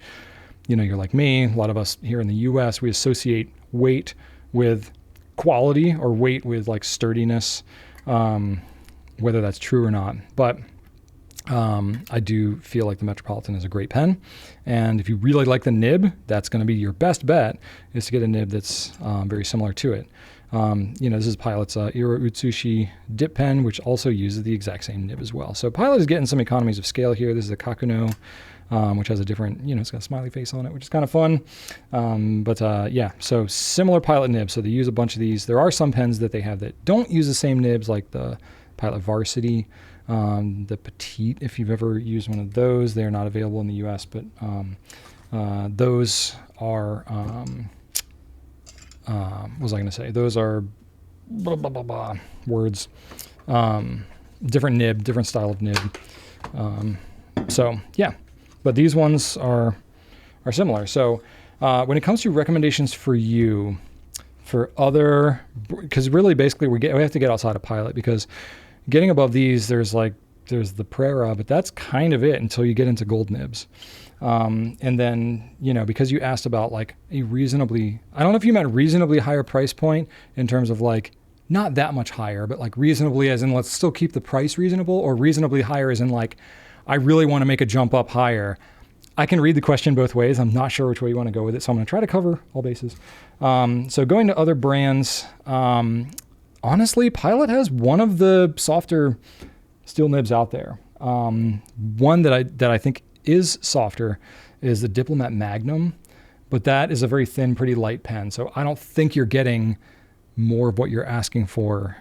[SPEAKER 1] you're like me. A lot of us here in the US, we associate weight with quality or weight with sturdiness, whether that's true or not. But I do feel like the Metropolitan is a great pen. And if you really like the nib, that's going to be your best bet, is to get a nib that's very similar to it. This is Pilot's urushi dip pen, which also uses the exact same nib as well. So Pilot is getting some economies of scale here. This is a Kaweco, which has a different, it's got a smiley face on it, which is kind of fun. So similar Pilot nibs. So they use a bunch of these. There are some pens that they have that don't use the same nibs, like the Pilot Varsity, the Petite. If you've ever used one of those, they're not available in the US, but those are, what was I going to say? Those are blah, blah, blah, blah, words. Different nib, different style of nib. But these ones are similar. So when it comes to recommendations for you, for other, because really basically we have to get outside of Pilot, because getting above these, there's the Pereira, but that's kind of it until you get into gold nibs. And then, because you asked about a reasonably, I don't know if you meant reasonably higher price point in terms of not that much higher, but reasonably as in let's still keep the price reasonable, or reasonably higher as in I really want to make a jump up higher. I can read the question both ways. I'm not sure which way you want to go with it, so I'm going to try to cover all bases. So going to other brands, honestly, Pilot has one of the softer steel nibs out there. One that I think is softer is the Diplomat Magnum, but that is a very thin, pretty light pen. So I don't think you're getting more of what you're asking for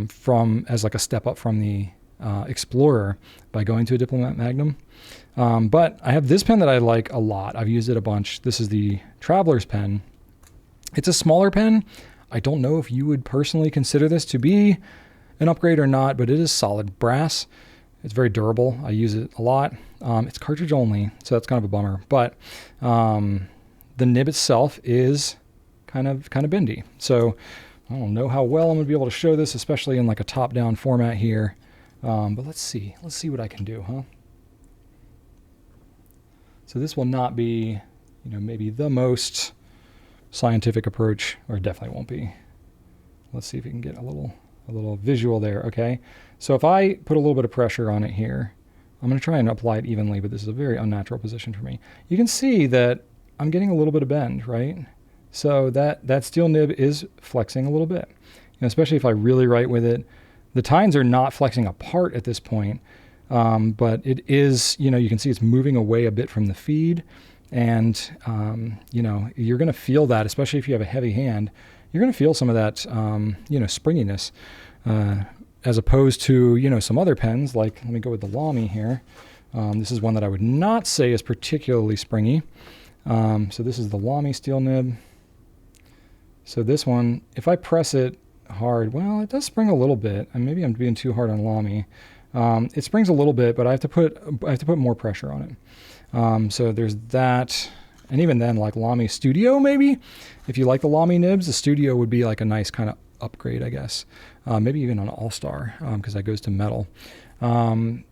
[SPEAKER 1] from as like a step up from the Explorer by going to a Diplomat Magnum. But I have this pen that I like a lot. I've used it a bunch. This is the Traveler's pen. It's a smaller pen. I don't know if you would personally consider this to be an upgrade or not, but it is solid brass. It's very durable. I use it a lot. It's cartridge only, so that's kind of a bummer. But the nib itself is kind of bendy. So I don't know how well I'm going to be able to show this, especially in like a top-down format here. But let's see. Let's see what I can do, huh? So this will not be, maybe the most scientific approach, or it definitely won't be. Let's see if we can get a little visual there, okay? So if I put a little bit of pressure on it here, I'm going to try and apply it evenly, but this is a very unnatural position for me. You can see that I'm getting a little bit of bend, right? So that steel nib is flexing a little bit, especially if I really write with it. The tines are not flexing apart at this point, but it is, you can see it's moving away a bit from the feed. And, you're going to feel that, especially if you have a heavy hand, you're going to feel some of that, springiness, as opposed to, some other pens, like, let me go with the LAMY here. This is one that I would not say is particularly springy. So this is the LAMY steel nib. So this one, if I press it hard, well, it does spring a little bit, and maybe I'm being too hard on LAMY. It springs a little bit, but I have to put more pressure on it. So there's that, and even then, like LAMY Studio, maybe if you like the LAMY nibs, the Studio would be like a nice kind of upgrade, I guess. Maybe even an All-Star, because that goes to metal. And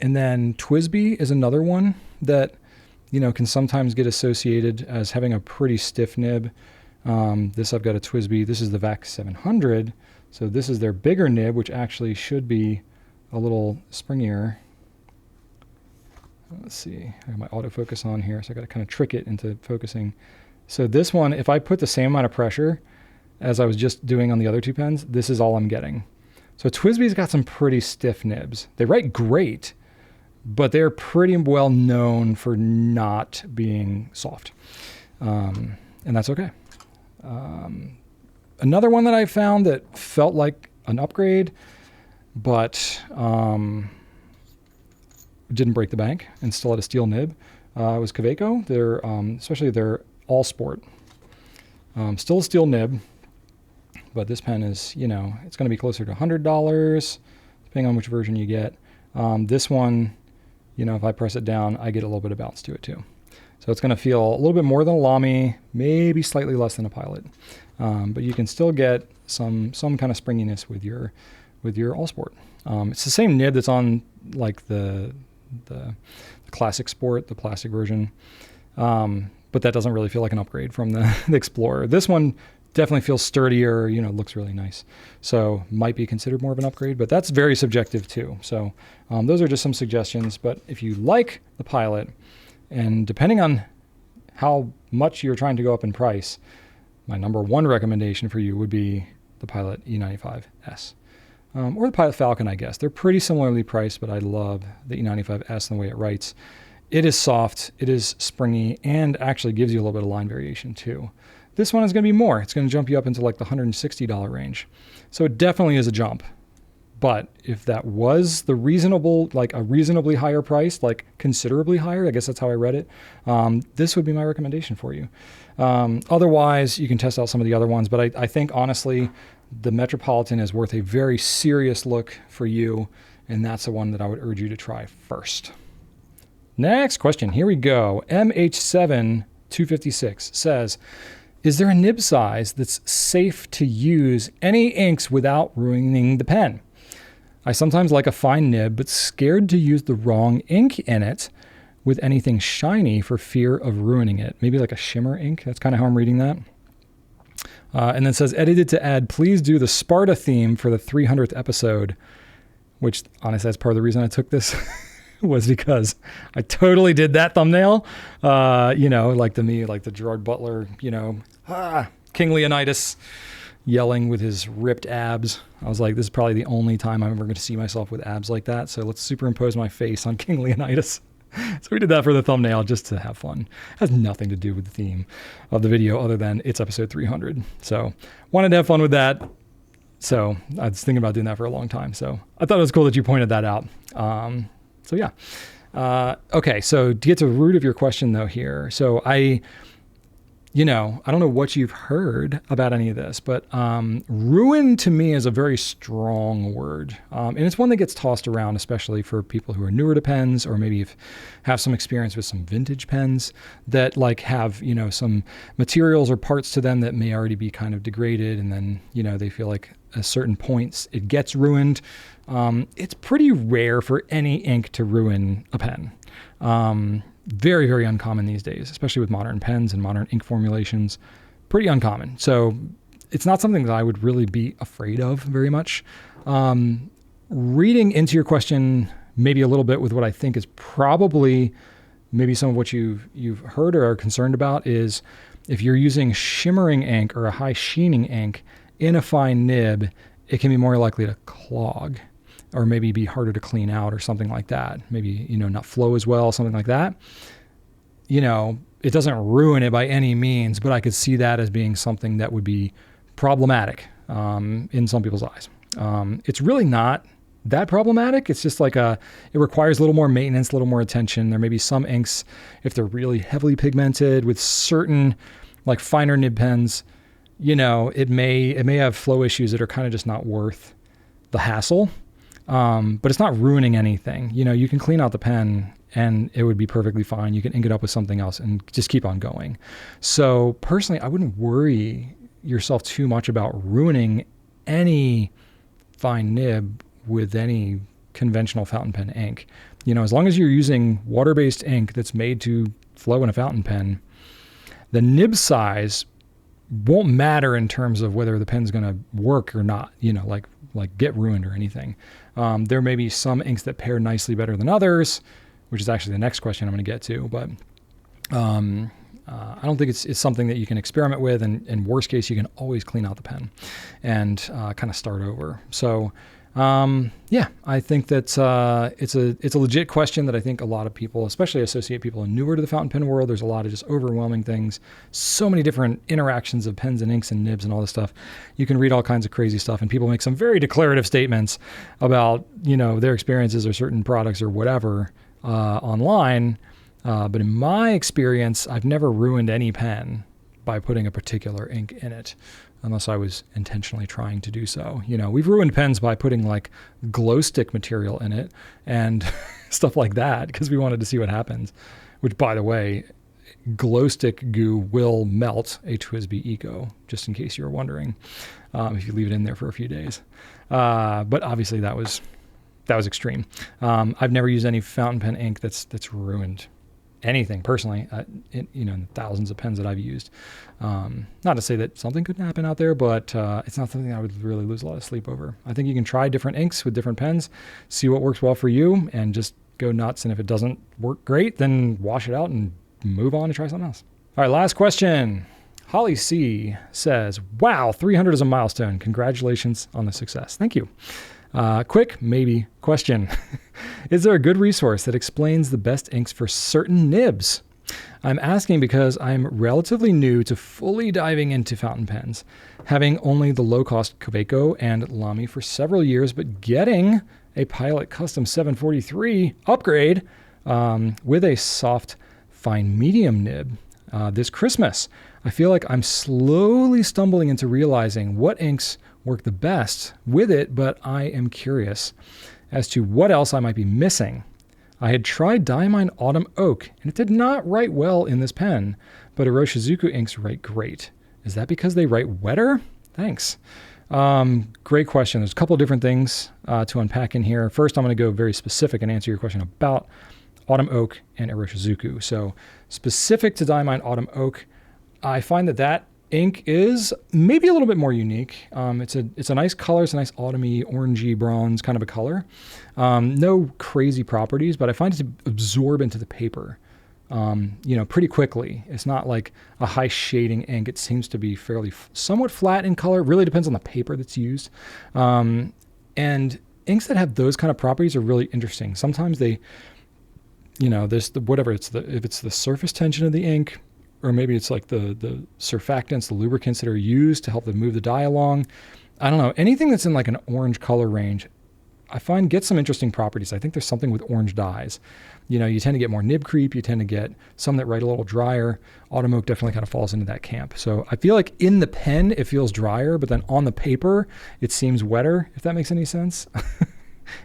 [SPEAKER 1] then TWSBI is another one that can sometimes get associated as having a pretty stiff nib. This I've got a TWSBI. This is the VAC 700. So this is their bigger nib, which actually should be a little springier. Let's see, I have my autofocus on here, so I got to kind of trick it into focusing. So this one, if I put the same amount of pressure as I was just doing on the other two pens, this is all I'm getting. So TWSBI's got some pretty stiff nibs. They write great, but they're pretty well known for not being soft. And that's okay. Another one that I found that felt like an upgrade, but didn't break the bank and still had a steel nib, was Kaweco. They're, especially their All Sport. Still a steel nib, but this pen is, it's going to be closer to $100, depending on which version you get. This one, if I press it down, I get a little bit of bounce to it too. So it's going to feel a little bit more than a LAMY, maybe slightly less than a Pilot. But you can still get some kind of springiness with your All Sport. It's the same nib that's on like the Classic Sport, the plastic version. But that doesn't really feel like an upgrade from the Explorer. This one definitely feels sturdier, looks really nice. So might be considered more of an upgrade, but that's very subjective too. So those are just some suggestions. But if you like the Pilot, and depending on how much you're trying to go up in price, my number one recommendation for you would be the Pilot E95S. Or the Pilot Falcon, I guess. They're pretty similarly priced, but I love the E95S and the way it writes. It is soft, it is springy, and actually gives you a little bit of line variation too. This one is going to be more. It's going to jump you up into like the $160 range. So it definitely is a jump. But if that was the reasonable, like a reasonably higher price, like considerably higher, I guess that's how I read it, this would be my recommendation for you. Otherwise, you can test out some of the other ones, but I think honestly, the Metropolitan is worth a very serious look for you, and that's the one that I would urge you to try first. Next question, here we go. MH7-256 says, is there a nib size that's safe to use any inks without ruining the pen? I sometimes like a fine nib, but scared to use the wrong ink in it with anything shiny for fear of ruining it. Maybe like a shimmer ink. That's kind of how I'm reading that. And then says, edited to add, please do the Sparta theme for the 300th episode, which honestly, that's part of the reason I took this was because I totally did that thumbnail. Like the Gerard Butler, King Leonidas yelling with his ripped abs. I was like, this is probably the only time I'm ever going to see myself with abs like that. So let's superimpose my face on King Leonidas. So we did that for the thumbnail just to have fun. It has nothing to do with the theme of the video other than it's episode 300. So wanted to have fun with that. So I was thinking about doing that for a long time. So I thought it was cool that you pointed that out. Okay, so to get to the root of your question though here. So I don't know what you've heard about any of this, but ruin to me is a very strong word. And it's one that gets tossed around, especially for people who are newer to pens, or maybe have some experience with some vintage pens that like have, some materials or parts to them that may already be kind of degraded. And then, they feel like at certain points it gets ruined. It's pretty rare for any ink to ruin a pen. Very, very uncommon these days, especially with modern pens and modern ink formulations. Pretty uncommon. So it's not something that I would really be afraid of very much. Reading into your question maybe a little bit with what I think is probably maybe some of what you've heard or are concerned about is if you're using shimmering ink or a high sheening ink in a fine nib, it can be more likely to clog or maybe be harder to clean out or something like that. Maybe, not flow as well, something like that. It doesn't ruin it by any means, but I could see that as being something that would be problematic in some people's eyes. It's really not that problematic. It's just like it requires a little more maintenance, a little more attention. There may be some inks, if they're really heavily pigmented with certain like finer nib pens, it may have flow issues that are kind of just not worth the hassle. But it's not ruining anything. You can clean out the pen and it would be perfectly fine. You can ink it up with something else and just keep on going. So personally, I wouldn't worry yourself too much about ruining any fine nib with any conventional fountain pen ink. As long as you're using water-based ink that's made to flow in a fountain pen, the nib size won't matter in terms of whether the pen's going to work or not, like get ruined or anything. There may be some inks that pair nicely better than others, which is actually the next question I'm going to get to. But I don't think it's something that you can experiment with. And in worst case, you can always clean out the pen and kind of start over. So I think that it's a legit question that I think a lot of people, especially associate people newer to the fountain pen world. There's a lot of just overwhelming things, so many different interactions of pens and inks and nibs and all this stuff. You can read all kinds of crazy stuff, and people make some very declarative statements about their experiences or certain products or whatever online. But in my experience, I've never ruined any pen by putting a particular ink in it, unless I was intentionally trying to do so. We've ruined pens by putting like glow stick material in it and stuff like that because we wanted to see what happens, which, by the way, glow stick goo will melt a TWSBI Eco, just in case you were wondering, if you leave it in there for a few days. But obviously that was extreme. I've never used any fountain pen ink that's ruined anything personally, in thousands of pens that I've used. Not to say that something couldn't happen out there, but it's not something I would really lose a lot of sleep over. I think you can try different inks with different pens, see what works well for you, and just go nuts. And if it doesn't work great, then wash it out and move on and try something else. All right, last question. Holly C says, wow, 300 is a milestone. Congratulations on the success. Thank you. Quick, maybe question. Is there a good resource that explains the best inks for certain nibs? I'm asking because I'm relatively new to fully diving into fountain pens, having only the low-cost Kaweco and LAMY for several years, but getting a Pilot Custom 743 upgrade with a soft fine medium nib this Christmas. I feel like I'm slowly stumbling into realizing what inks work the best with it, but I am curious as to what else I might be missing. I had tried Diamine Autumn Oak, and it did not write well in this pen, but Iroshizuku inks write great. Is that because they write wetter? Thanks. Great question. There's a couple different things to unpack in here. First, I'm going to go very specific and answer your question about Autumn Oak and Iroshizuku. So specific to Diamine Autumn Oak, I find that ink is maybe a little bit more unique. It's a nice color. It's a nice autumny, orangey, bronze kind of a color. No crazy properties, but I find it to absorb into the paper, pretty quickly. It's not like a high shading ink. It seems to be fairly somewhat flat in color. It really depends on the paper that's used. And inks that have those kind of properties are really interesting. Sometimes they, if it's the surface tension of the ink, or maybe it's like the surfactants, the lubricants that are used to help them move the dye along. I don't know. Anything that's in like an orange color range, I find gets some interesting properties. I think there's something with orange dyes. You tend to get more nib creep. You tend to get some that write a little drier. Autumn oak definitely kind of falls into that camp. So I feel like in the pen, it feels drier, but then on the paper, it seems wetter, if that makes any sense.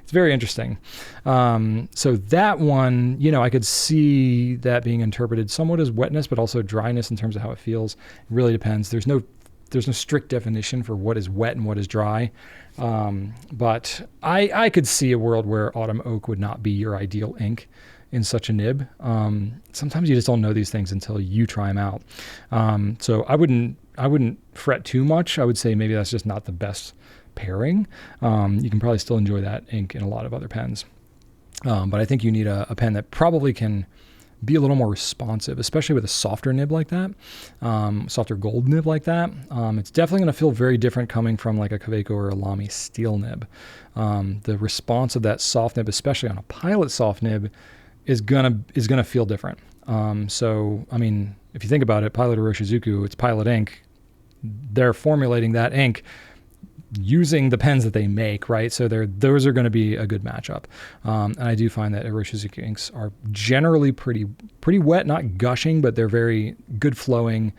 [SPEAKER 1] It's very interesting. So that one, I could see that being interpreted somewhat as wetness, but also dryness in terms of how it feels. It really depends. There's no strict definition for what is wet and what is dry. But I could see a world where autumn oak would not be your ideal ink in such a nib. Sometimes you just don't know these things until you try them out. So I wouldn't fret too much. I would say maybe that's just not the best pairing. You can probably still enjoy that ink in a lot of other pens. But I think you need a pen that probably can be a little more responsive, especially with a softer nib like that, softer gold nib like that. It's definitely going to feel very different coming from like a Kaweco or a LAMY steel nib. The response of that soft nib, especially on a Pilot soft nib, is gonna feel different. So I mean, if you think about it, Pilot Uroshizuku, it's Pilot ink. They're formulating that ink using the pens that they make, right? So those are going to be a good matchup. And I do find that Uroshizuku inks are generally pretty wet, not gushing, but they're very good flowing,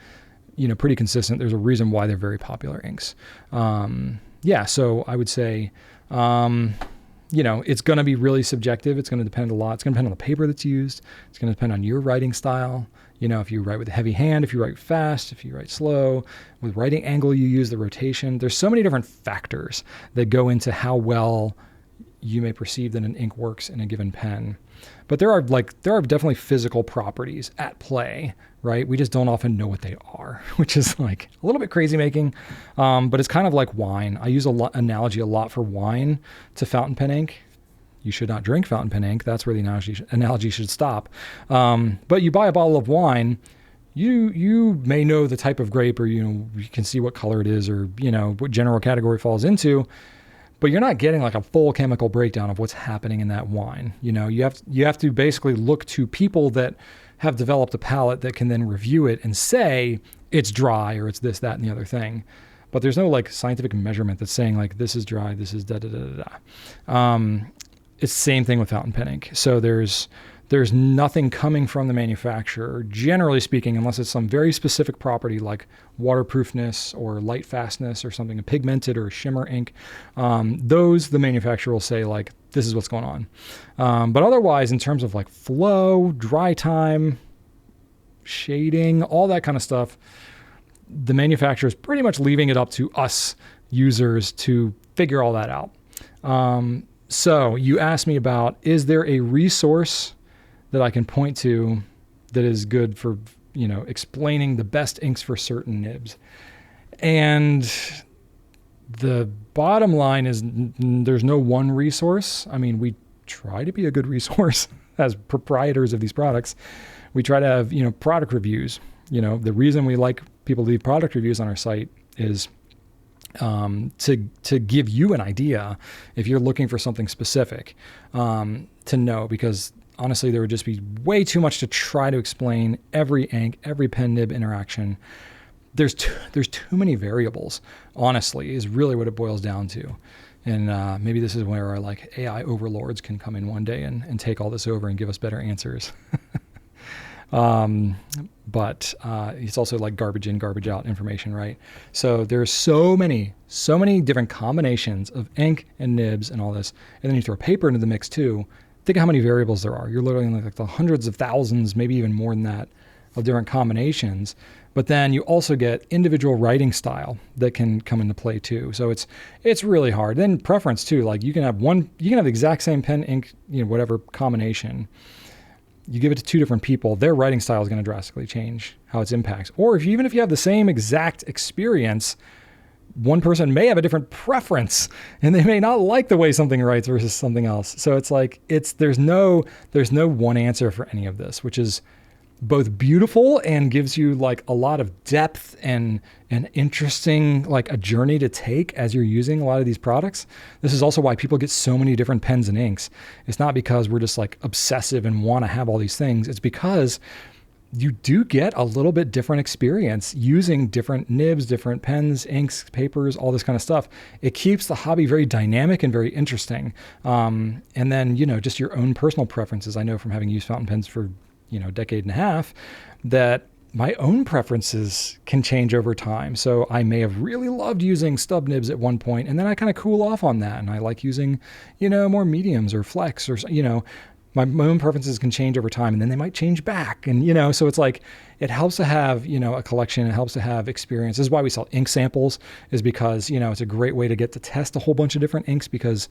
[SPEAKER 1] pretty consistent. There's a reason why they're very popular inks. So I would say, it's going to be really subjective. It's going to depend a lot. It's going to depend on the paper that's used. It's going to depend on your writing style. If you write with a heavy hand, if you write fast, if you write slow, with writing angle you use, the rotation. There's so many different factors that go into how well you may perceive that an ink works in a given pen. But there are definitely physical properties at play, right? We just don't often know what they are, which is like a little bit crazy making. But it's kind of like wine. I use analogy a lot for wine to fountain pen ink. You should not drink fountain pen ink. That's where the analogy should stop. But you buy a bottle of wine, you may know the type of grape, or you can see what color it is, or what general category it falls into, but you're not getting like a full chemical breakdown of what's happening in that wine. You have to basically look to people that have developed a palate that can then review it and say it's dry, or it's this, that, and the other thing. But there's no like scientific measurement that's saying like this is dry, this is da da da da da. It's the same thing with fountain pen ink. So there's nothing coming from the manufacturer, generally speaking, unless it's some very specific property like waterproofness or light fastness or something, a pigmented or a shimmer ink. Those the manufacturer will say like, this is what's going on. But otherwise, in terms of like flow, dry time, shading, all that kind of stuff, the manufacturer is pretty much leaving it up to us users to figure all that out. So you asked me about, is there a resource that I can point to that is good for, explaining the best inks for certain nibs? And the bottom line is there's no one resource. I mean, we try to be a good resource as proprietors of these products. We try to have, product reviews. The reason we like people to leave product reviews on our site is to give you an idea if you're looking for something specific, to know, because honestly, there would just be way too much to try to explain every ink, every pen nib interaction. There's too many variables, honestly, is really what it boils down to. And maybe this is where our like AI overlords can come in one day and take all this over and give us better answers. But it's also like garbage in, garbage out information, right? So there's so many different combinations of ink and nibs and all this. And then you throw paper into the mix too. Think of how many variables there are. You're literally in like the hundreds of thousands, maybe even more than that, of different combinations. But then you also get individual writing style that can come into play too. So it's really hard. Then preference too. Like you can have the exact same pen, ink, whatever combination. you give it to two different people, their writing style is going to drastically change how it impacts. Or even if you have the same exact experience, one person may have a different preference and they may not like the way something writes versus something else. So it's like, there's no one answer for any of this, which is both beautiful and gives you like a lot of depth and interesting, like a journey to take as you're using a lot of these products. This is also why people get so many different pens and inks. It's not because we're just like obsessive and want to have all these things. It's because you do get a little bit different experience using different nibs, different pens, inks, papers, all this kind of stuff. It keeps the hobby very dynamic and very interesting. And then, just your own personal preferences. I know from having used fountain pens for, a decade and a half, that my own preferences can change over time. So I may have really loved using stub nibs at one point, and then I kind of cool off on that. And I like using, more mediums or flex or, my own preferences can change over time, and then they might change back. And, so it's like, it helps to have, a collection. It helps to have experience. This is why we sell ink samples, is because, it's a great way to get to test a whole bunch of different inks, because,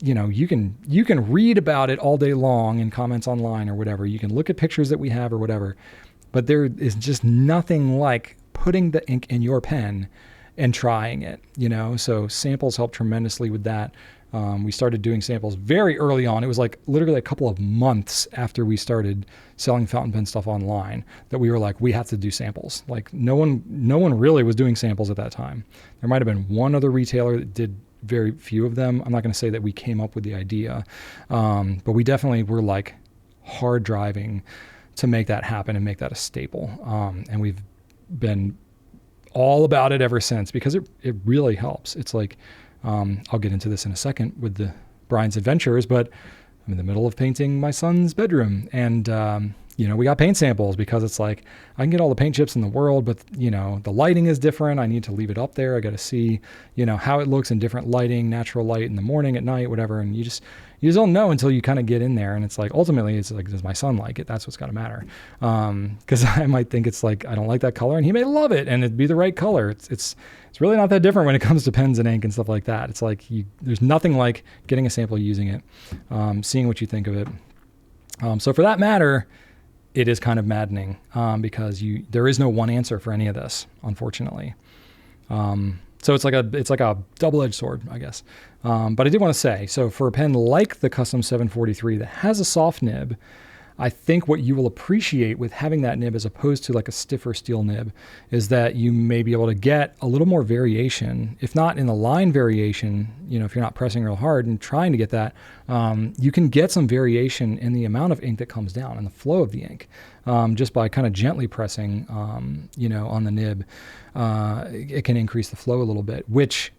[SPEAKER 1] you can read about it all day long in comments online or whatever. You can look at pictures that we have or whatever, but there is just nothing like putting the ink in your pen and trying it, so samples help tremendously with that. We started doing samples very early on. It was like literally a couple of months after we started selling fountain pen stuff online that we were like, we have to do samples. Like no one really was doing samples at that time. There might've been one other retailer that did very few of them. I'm not going to say that we came up with the idea. But we definitely were like hard driving to make that happen and make that a staple. And we've been all about it ever since, because it really helps. It's like, I'll get into this in a second with the Brian's adventures, but I'm in the middle of painting my son's bedroom, and we got paint samples, because it's like I can get all the paint chips in the world, but the lighting is different. I need to leave it up there. I got to see how it looks in different lighting, natural light in the morning, at night, whatever. And you just don't know until you kind of get in there. And it's like, ultimately it's like, does my son like it? That's what's got to matter. Because I might think it's like, I don't like that color, and he may love it and it'd be the right color. It's really not that different when it comes to pens and ink and stuff like that. It's like there's nothing like getting a sample, using it, seeing what you think of it. So for that matter, it is kind of maddening, because there is no one answer for any of this, unfortunately. So it's like a double-edged sword, I guess. But I did want to say, so for a pen like the Custom 743 that has a soft nib, I think what you will appreciate with having that nib as opposed to like a stiffer steel nib is that you may be able to get a little more variation, if not in the line variation, if you're not pressing real hard and trying to get that, you can get some variation in the amount of ink that comes down and the flow of the ink, just by kind of gently pressing, on the nib. It can increase the flow a little bit, which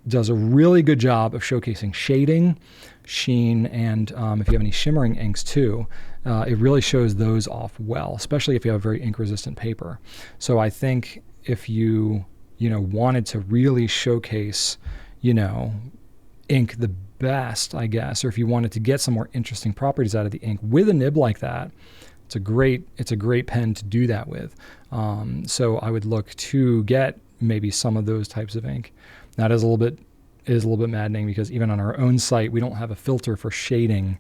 [SPEAKER 1] does a really good job of showcasing shading, sheen, and if you have any shimmering inks too, it really shows those off well, especially if you have very ink resistant paper. So I think if you wanted to really showcase ink the best, I guess, or if you wanted to get some more interesting properties out of the ink with a nib like that, it's a great pen to do that with. So I would look to get maybe some of those types of ink. That is a little bit maddening, because even on our own site, we don't have a filter for shading,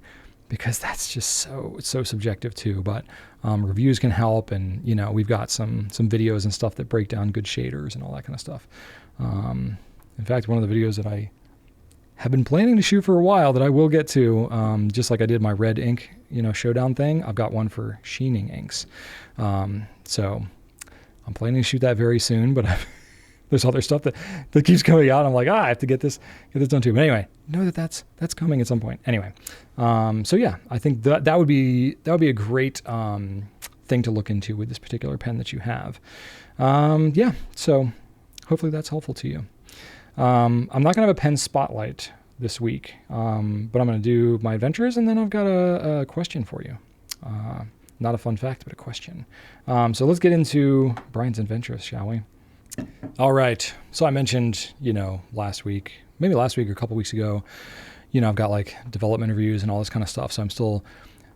[SPEAKER 1] because that's just so subjective too. But reviews can help, and we've got some videos and stuff that break down good shaders and all that kind of stuff. In fact, one of the videos that I have been planning to shoot for a while that I will get to, just like I did my red ink, showdown thing, I've got one for sheening inks. So I'm planning to shoot that very soon, but there's other stuff that keeps coming out. I'm like, I have to get this done too. But anyway, know that's coming at some point. Anyway, so yeah, I think that would be a great thing to look into with this particular pen that you have. Yeah, so hopefully that's helpful to you. I'm not gonna have a pen spotlight this week, but I'm gonna do my adventures, and then I've got a question for you. Not a fun fact, but a question. So let's get into Brian's adventures, shall we? All right. So I mentioned, last week or a couple weeks ago, I've got like development reviews and all this kind of stuff. So I'm still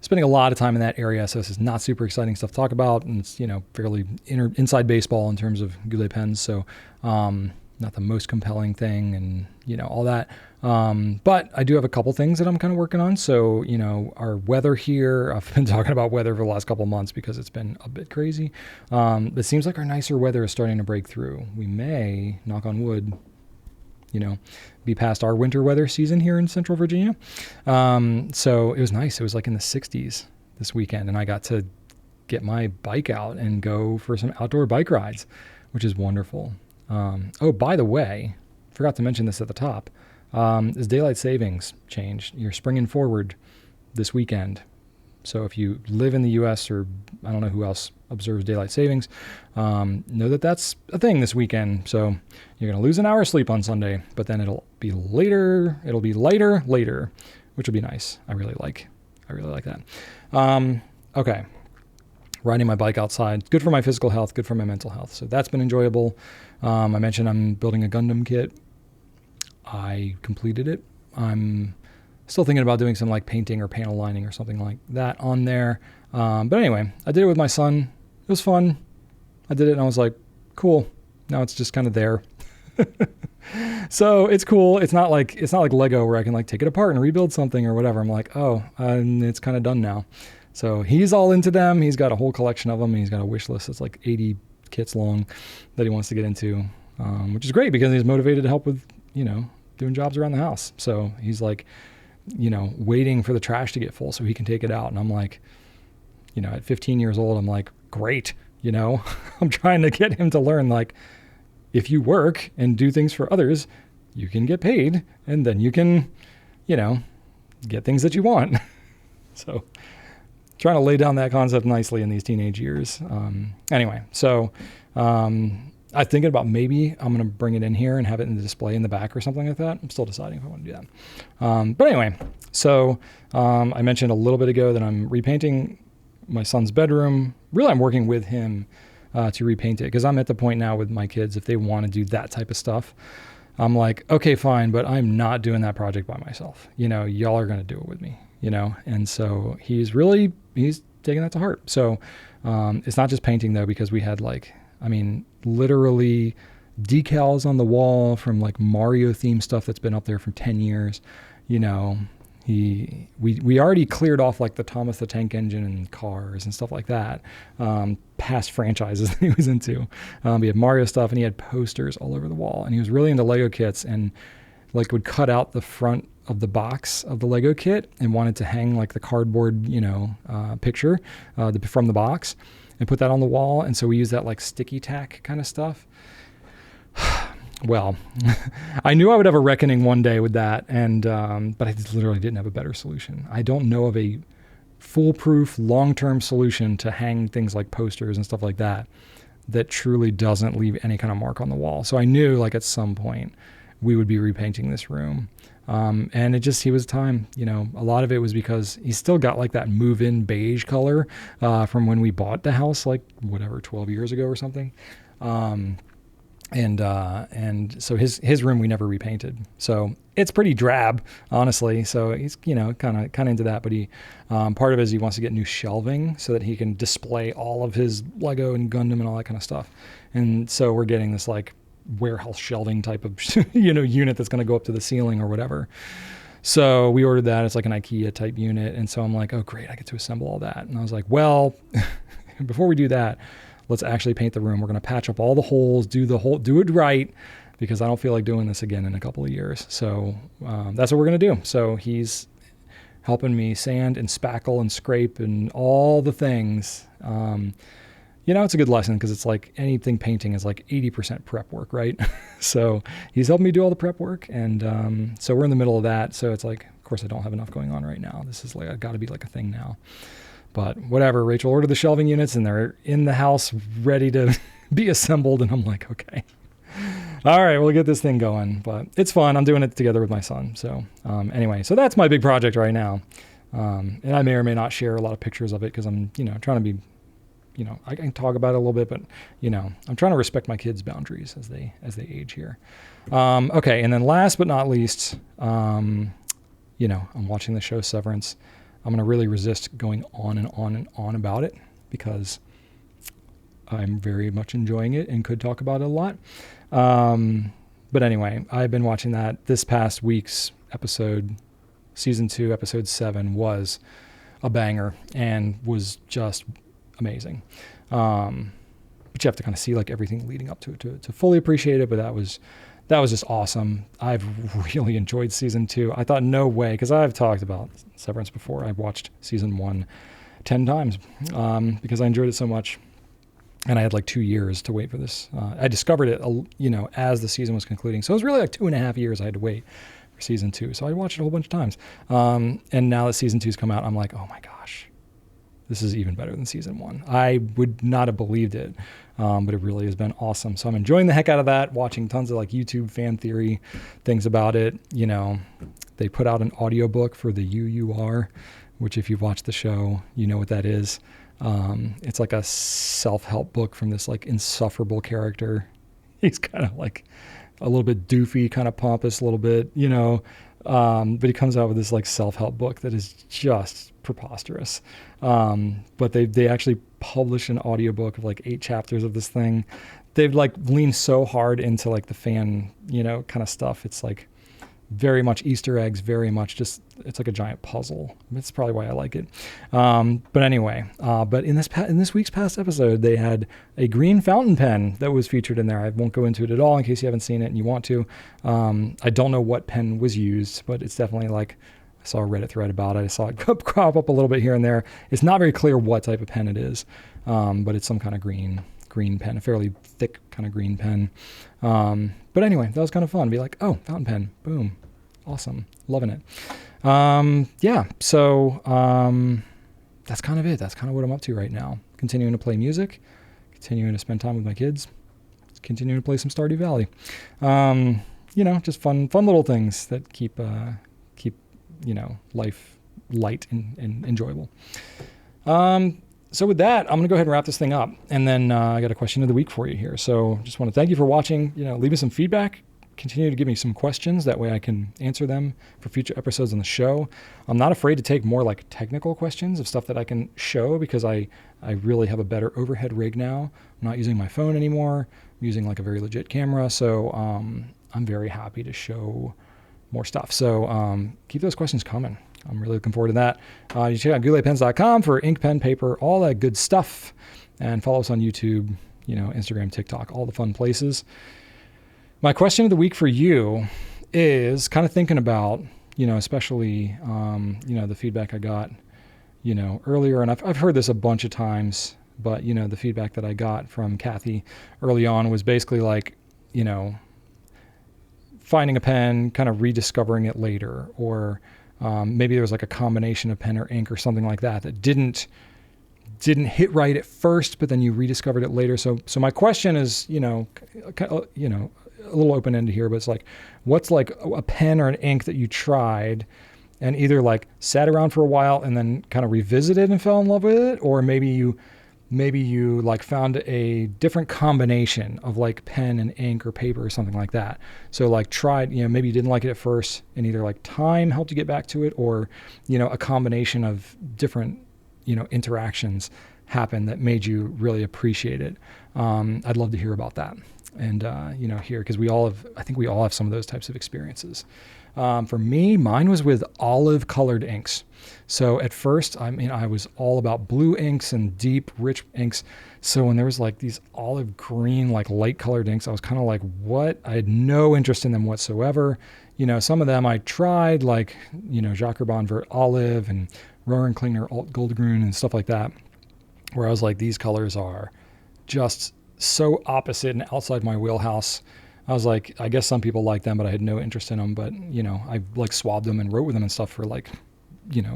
[SPEAKER 1] spending a lot of time in that area. So this is not super exciting stuff to talk about. And it's, fairly inside baseball in terms of Goulet pens. So not the most compelling thing and, all that. But I do have a couple things that I'm kind of working on. So, our weather here, I've been talking about weather for the last couple of months because it's been a bit crazy. It seems like our nicer weather is starting to break through. We may, knock on wood, be past our winter weather season here in Central Virginia. So it was nice. It was like in the 60s this weekend, and I got to get my bike out and go for some outdoor bike rides, which is wonderful. Oh, by the way, forgot to mention this at the top. Is daylight savings changed? You're springing forward this weekend. So if you live in the U.S. or I don't know who else observes daylight savings, know that that's a thing this weekend. So you're going to lose an hour of sleep on Sunday, but then it'll be later. It'll be lighter later, which will be nice. I really like that. Okay. Riding my bike outside, good for my physical health, good for my mental health. So that's been enjoyable. I mentioned I'm building a Gundam kit. I completed it. I'm still thinking about doing some like painting or panel lining or something like that on there. But anyway, I did it with my son. It was fun. I did it and I was like, cool. Now it's just kind of there. So it's cool. It's not like Lego where I can like take it apart and rebuild something or whatever. I'm like, it's kind of done now. So he's all into them. He's got a whole collection of them. And he's got a wish list that's like 80 kits long that he wants to get into, which is great because he's motivated to help with, doing jobs around the house. So he's like, waiting for the trash to get full so he can take it out. And I'm like, at 15 years old, I'm like, great. I'm trying to get him to learn, like, if you work and do things for others, you can get paid and then you can, get things that you want. So trying to lay down that concept nicely in these teenage years. Anyway, so I'm thinking about maybe I'm going to bring it in here and have it in the display in the back or something like that. I'm still deciding if I want to do that. But anyway, so I mentioned a little bit ago that I'm repainting my son's bedroom. Really, I'm working with him to repaint it because I'm at the point now with my kids, if they want to do that type of stuff, I'm like, okay, fine, but I'm not doing that project by myself. Y'all are going to do it with me, And so he's taking that to heart. So it's not just painting though, because we had literally decals on the wall from like Mario themed stuff that's been up there for 10 years. We already cleared off like the Thomas the Tank Engine and cars and stuff like that, past franchises that he was into. He had Mario stuff and he had posters all over the wall, and he was really into Lego kits and like would cut out the front of the box of the Lego kit and wanted to hang like the cardboard, picture from the box and put that on the wall. And so we use that like sticky tack kind of stuff. Well, I knew I would have a reckoning one day with that, and but I just literally didn't have a better solution. I don't know of a foolproof long-term solution to hang things like posters and stuff like that truly doesn't leave any kind of mark on the wall. So I knew like at some point we would be repainting this room. And he was time, a lot of it was because he's still got like that move-in beige color from when we bought the house, like 12 years ago or something. And so his room we never repainted. So it's pretty drab, honestly. So he's, kind of into that, but part of it is he wants to get new shelving so that he can display all of his Lego and Gundam and all that kind of stuff. And so we're getting this like warehouse shelving type of, unit that's going to go up to the ceiling or whatever. So we ordered that. It's like an IKEA type unit. And so I'm like, oh great, I get to assemble all that. And I was like, well, before we do that, let's actually paint the room. We're going to patch up all the holes, do it right, because I don't feel like doing this again in a couple of years. So that's what we're going to do. So he's helping me sand and spackle and scrape and all the things. It's a good lesson because it's like anything painting is like 80% prep work, right? So he's helping me do all the prep work. And so we're in the middle of that. So it's like, of course, I don't have enough going on right now. This is like, I've got to be like a thing now. But whatever, Rachel ordered the shelving units and they're in the house ready to be assembled. And I'm like, okay, all right, we'll get this thing going. But it's fun. I'm doing it together with my son. So anyway, so that's my big project right now. And I may or may not share a lot of pictures of it because I'm, trying to be, I can talk about it a little bit, but, I'm trying to respect my kids' boundaries as they age here. Okay. And then last but not least, I'm watching the show Severance. I'm going to really resist going on and on and on about it because I'm very much enjoying it and could talk about it a lot. But anyway, I've been watching that. This past week's episode, season 2, episode 7, was a banger and was just amazing. But you have to kind of see like everything leading up to it to fully appreciate it. But that was just awesome. I've really enjoyed season 2. I thought no way, because I've talked about Severance before. I've watched season 1 10 times because I enjoyed it so much. And I had like 2 years to wait for this. I discovered it, as the season was concluding. So it was really like 2.5 years I had to wait for season 2. So I watched it a whole bunch of times. And now that season 2's come out, I'm like, oh my gosh, this is even better than season 1. I would not have believed it, but it really has been awesome. So I'm enjoying the heck out of that, watching tons of like YouTube fan theory things about it. They put out an audiobook for the UUR, which if you've watched the show, you know what that is. It's like a self-help book from this like insufferable character. He's kind of like a little bit doofy, kind of pompous a little bit, but he comes out with this like self-help book that is just preposterous. But they actually published an audiobook of like 8 chapters of this thing. They've like leaned so hard into like the fan, kind of stuff. It's like very much Easter eggs, very much just, it's like a giant puzzle. That's probably why I like it. But anyway, but in this week's past episode, they had a green fountain pen that was featured in there. I won't go into it at all in case you haven't seen it and you want to. I don't know what pen was used, but it's definitely like, I saw a Reddit thread about it. I saw it crop up a little bit here and there. It's not very clear what type of pen it is, but it's some kind of green pen, a fairly thick kind of green pen. But anyway, that was kind of fun. Be like, oh, fountain pen, boom, awesome, loving it. So that's kind of it. That's kind of what I'm up to right now. Continuing to play music, continuing to spend time with my kids, continuing to play some Stardew Valley. Just fun little things that keep life light and enjoyable. So with that, I'm going to go ahead and wrap this thing up. And then I got a question of the week for you here. So just want to thank you for watching. Leave me some feedback. Continue to give me some questions. That way I can answer them for future episodes on the show. I'm not afraid to take more like technical questions of stuff that I can show, because I really have a better overhead rig now. I'm not using my phone anymore. I'm using like a very legit camera. So I'm very happy to show more stuff. So keep those questions coming. I'm really looking forward to that. You check out gouletpens.com for ink, pen, paper, all that good stuff. And follow us on YouTube, Instagram, TikTok, all the fun places. My question of the week for you is kind of thinking about, especially, the feedback I got, earlier. And I've heard this a bunch of times, but, the feedback that I got from Kathy early on was basically like, finding a pen, kind of rediscovering it later, or maybe there was like a combination of pen or ink or something like that didn't hit right at first, but then you rediscovered it later. So my question is, a little open-ended here, but it's like, what's like a pen or an ink that you tried and either like sat around for a while and then kind of revisited and fell in love with it, or maybe you like found a different combination of like pen and ink or paper or something like that. So like tried, maybe you didn't like it at first and either like time helped you get back to it, or, a combination of different, interactions happened that made you really appreciate it. I'd love to hear about that. And, here, because I think we all have some of those types of experiences. For me, mine was with olive colored inks. So at first, I was all about blue inks and deep, rich inks. So when there was like these olive green, like light colored inks, I was kind of like, what? I had no interest in them whatsoever. Some of them I tried, like, Jacques Urban Vert Olive and Rohrer & Klingner Alt Goldgrün and stuff like that, where I was like, these colors are just so opposite and outside my wheelhouse. I was like, I guess some people like them, but I had no interest in them. But, I like swabbed them and wrote with them and stuff for like,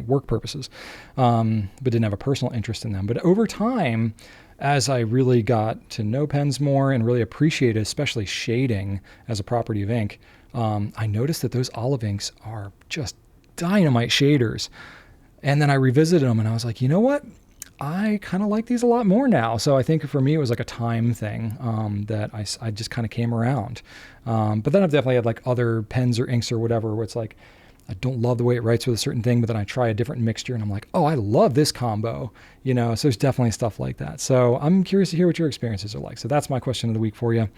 [SPEAKER 1] work purposes, but didn't have a personal interest in them. But over time, as I really got to know pens more and really appreciated, especially shading as a property of ink, I noticed that those olive inks are just dynamite shaders. And then I revisited them and I was like, you know what? I kind of like these a lot more now. So I think for me, it was like a time thing that I just kind of came around. But then I've definitely had like other pens or inks or whatever where it's like, I don't love the way it writes with a certain thing, but then I try a different mixture and I'm like, oh, I love this combo, so there's definitely stuff like that. So I'm curious to hear what your experiences are like. So that's my question of the week for you.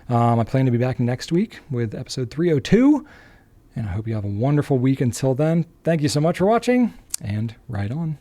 [SPEAKER 1] I plan to be back next week with episode 302, and I hope you have a wonderful week until then. Thank you so much for watching, and right on.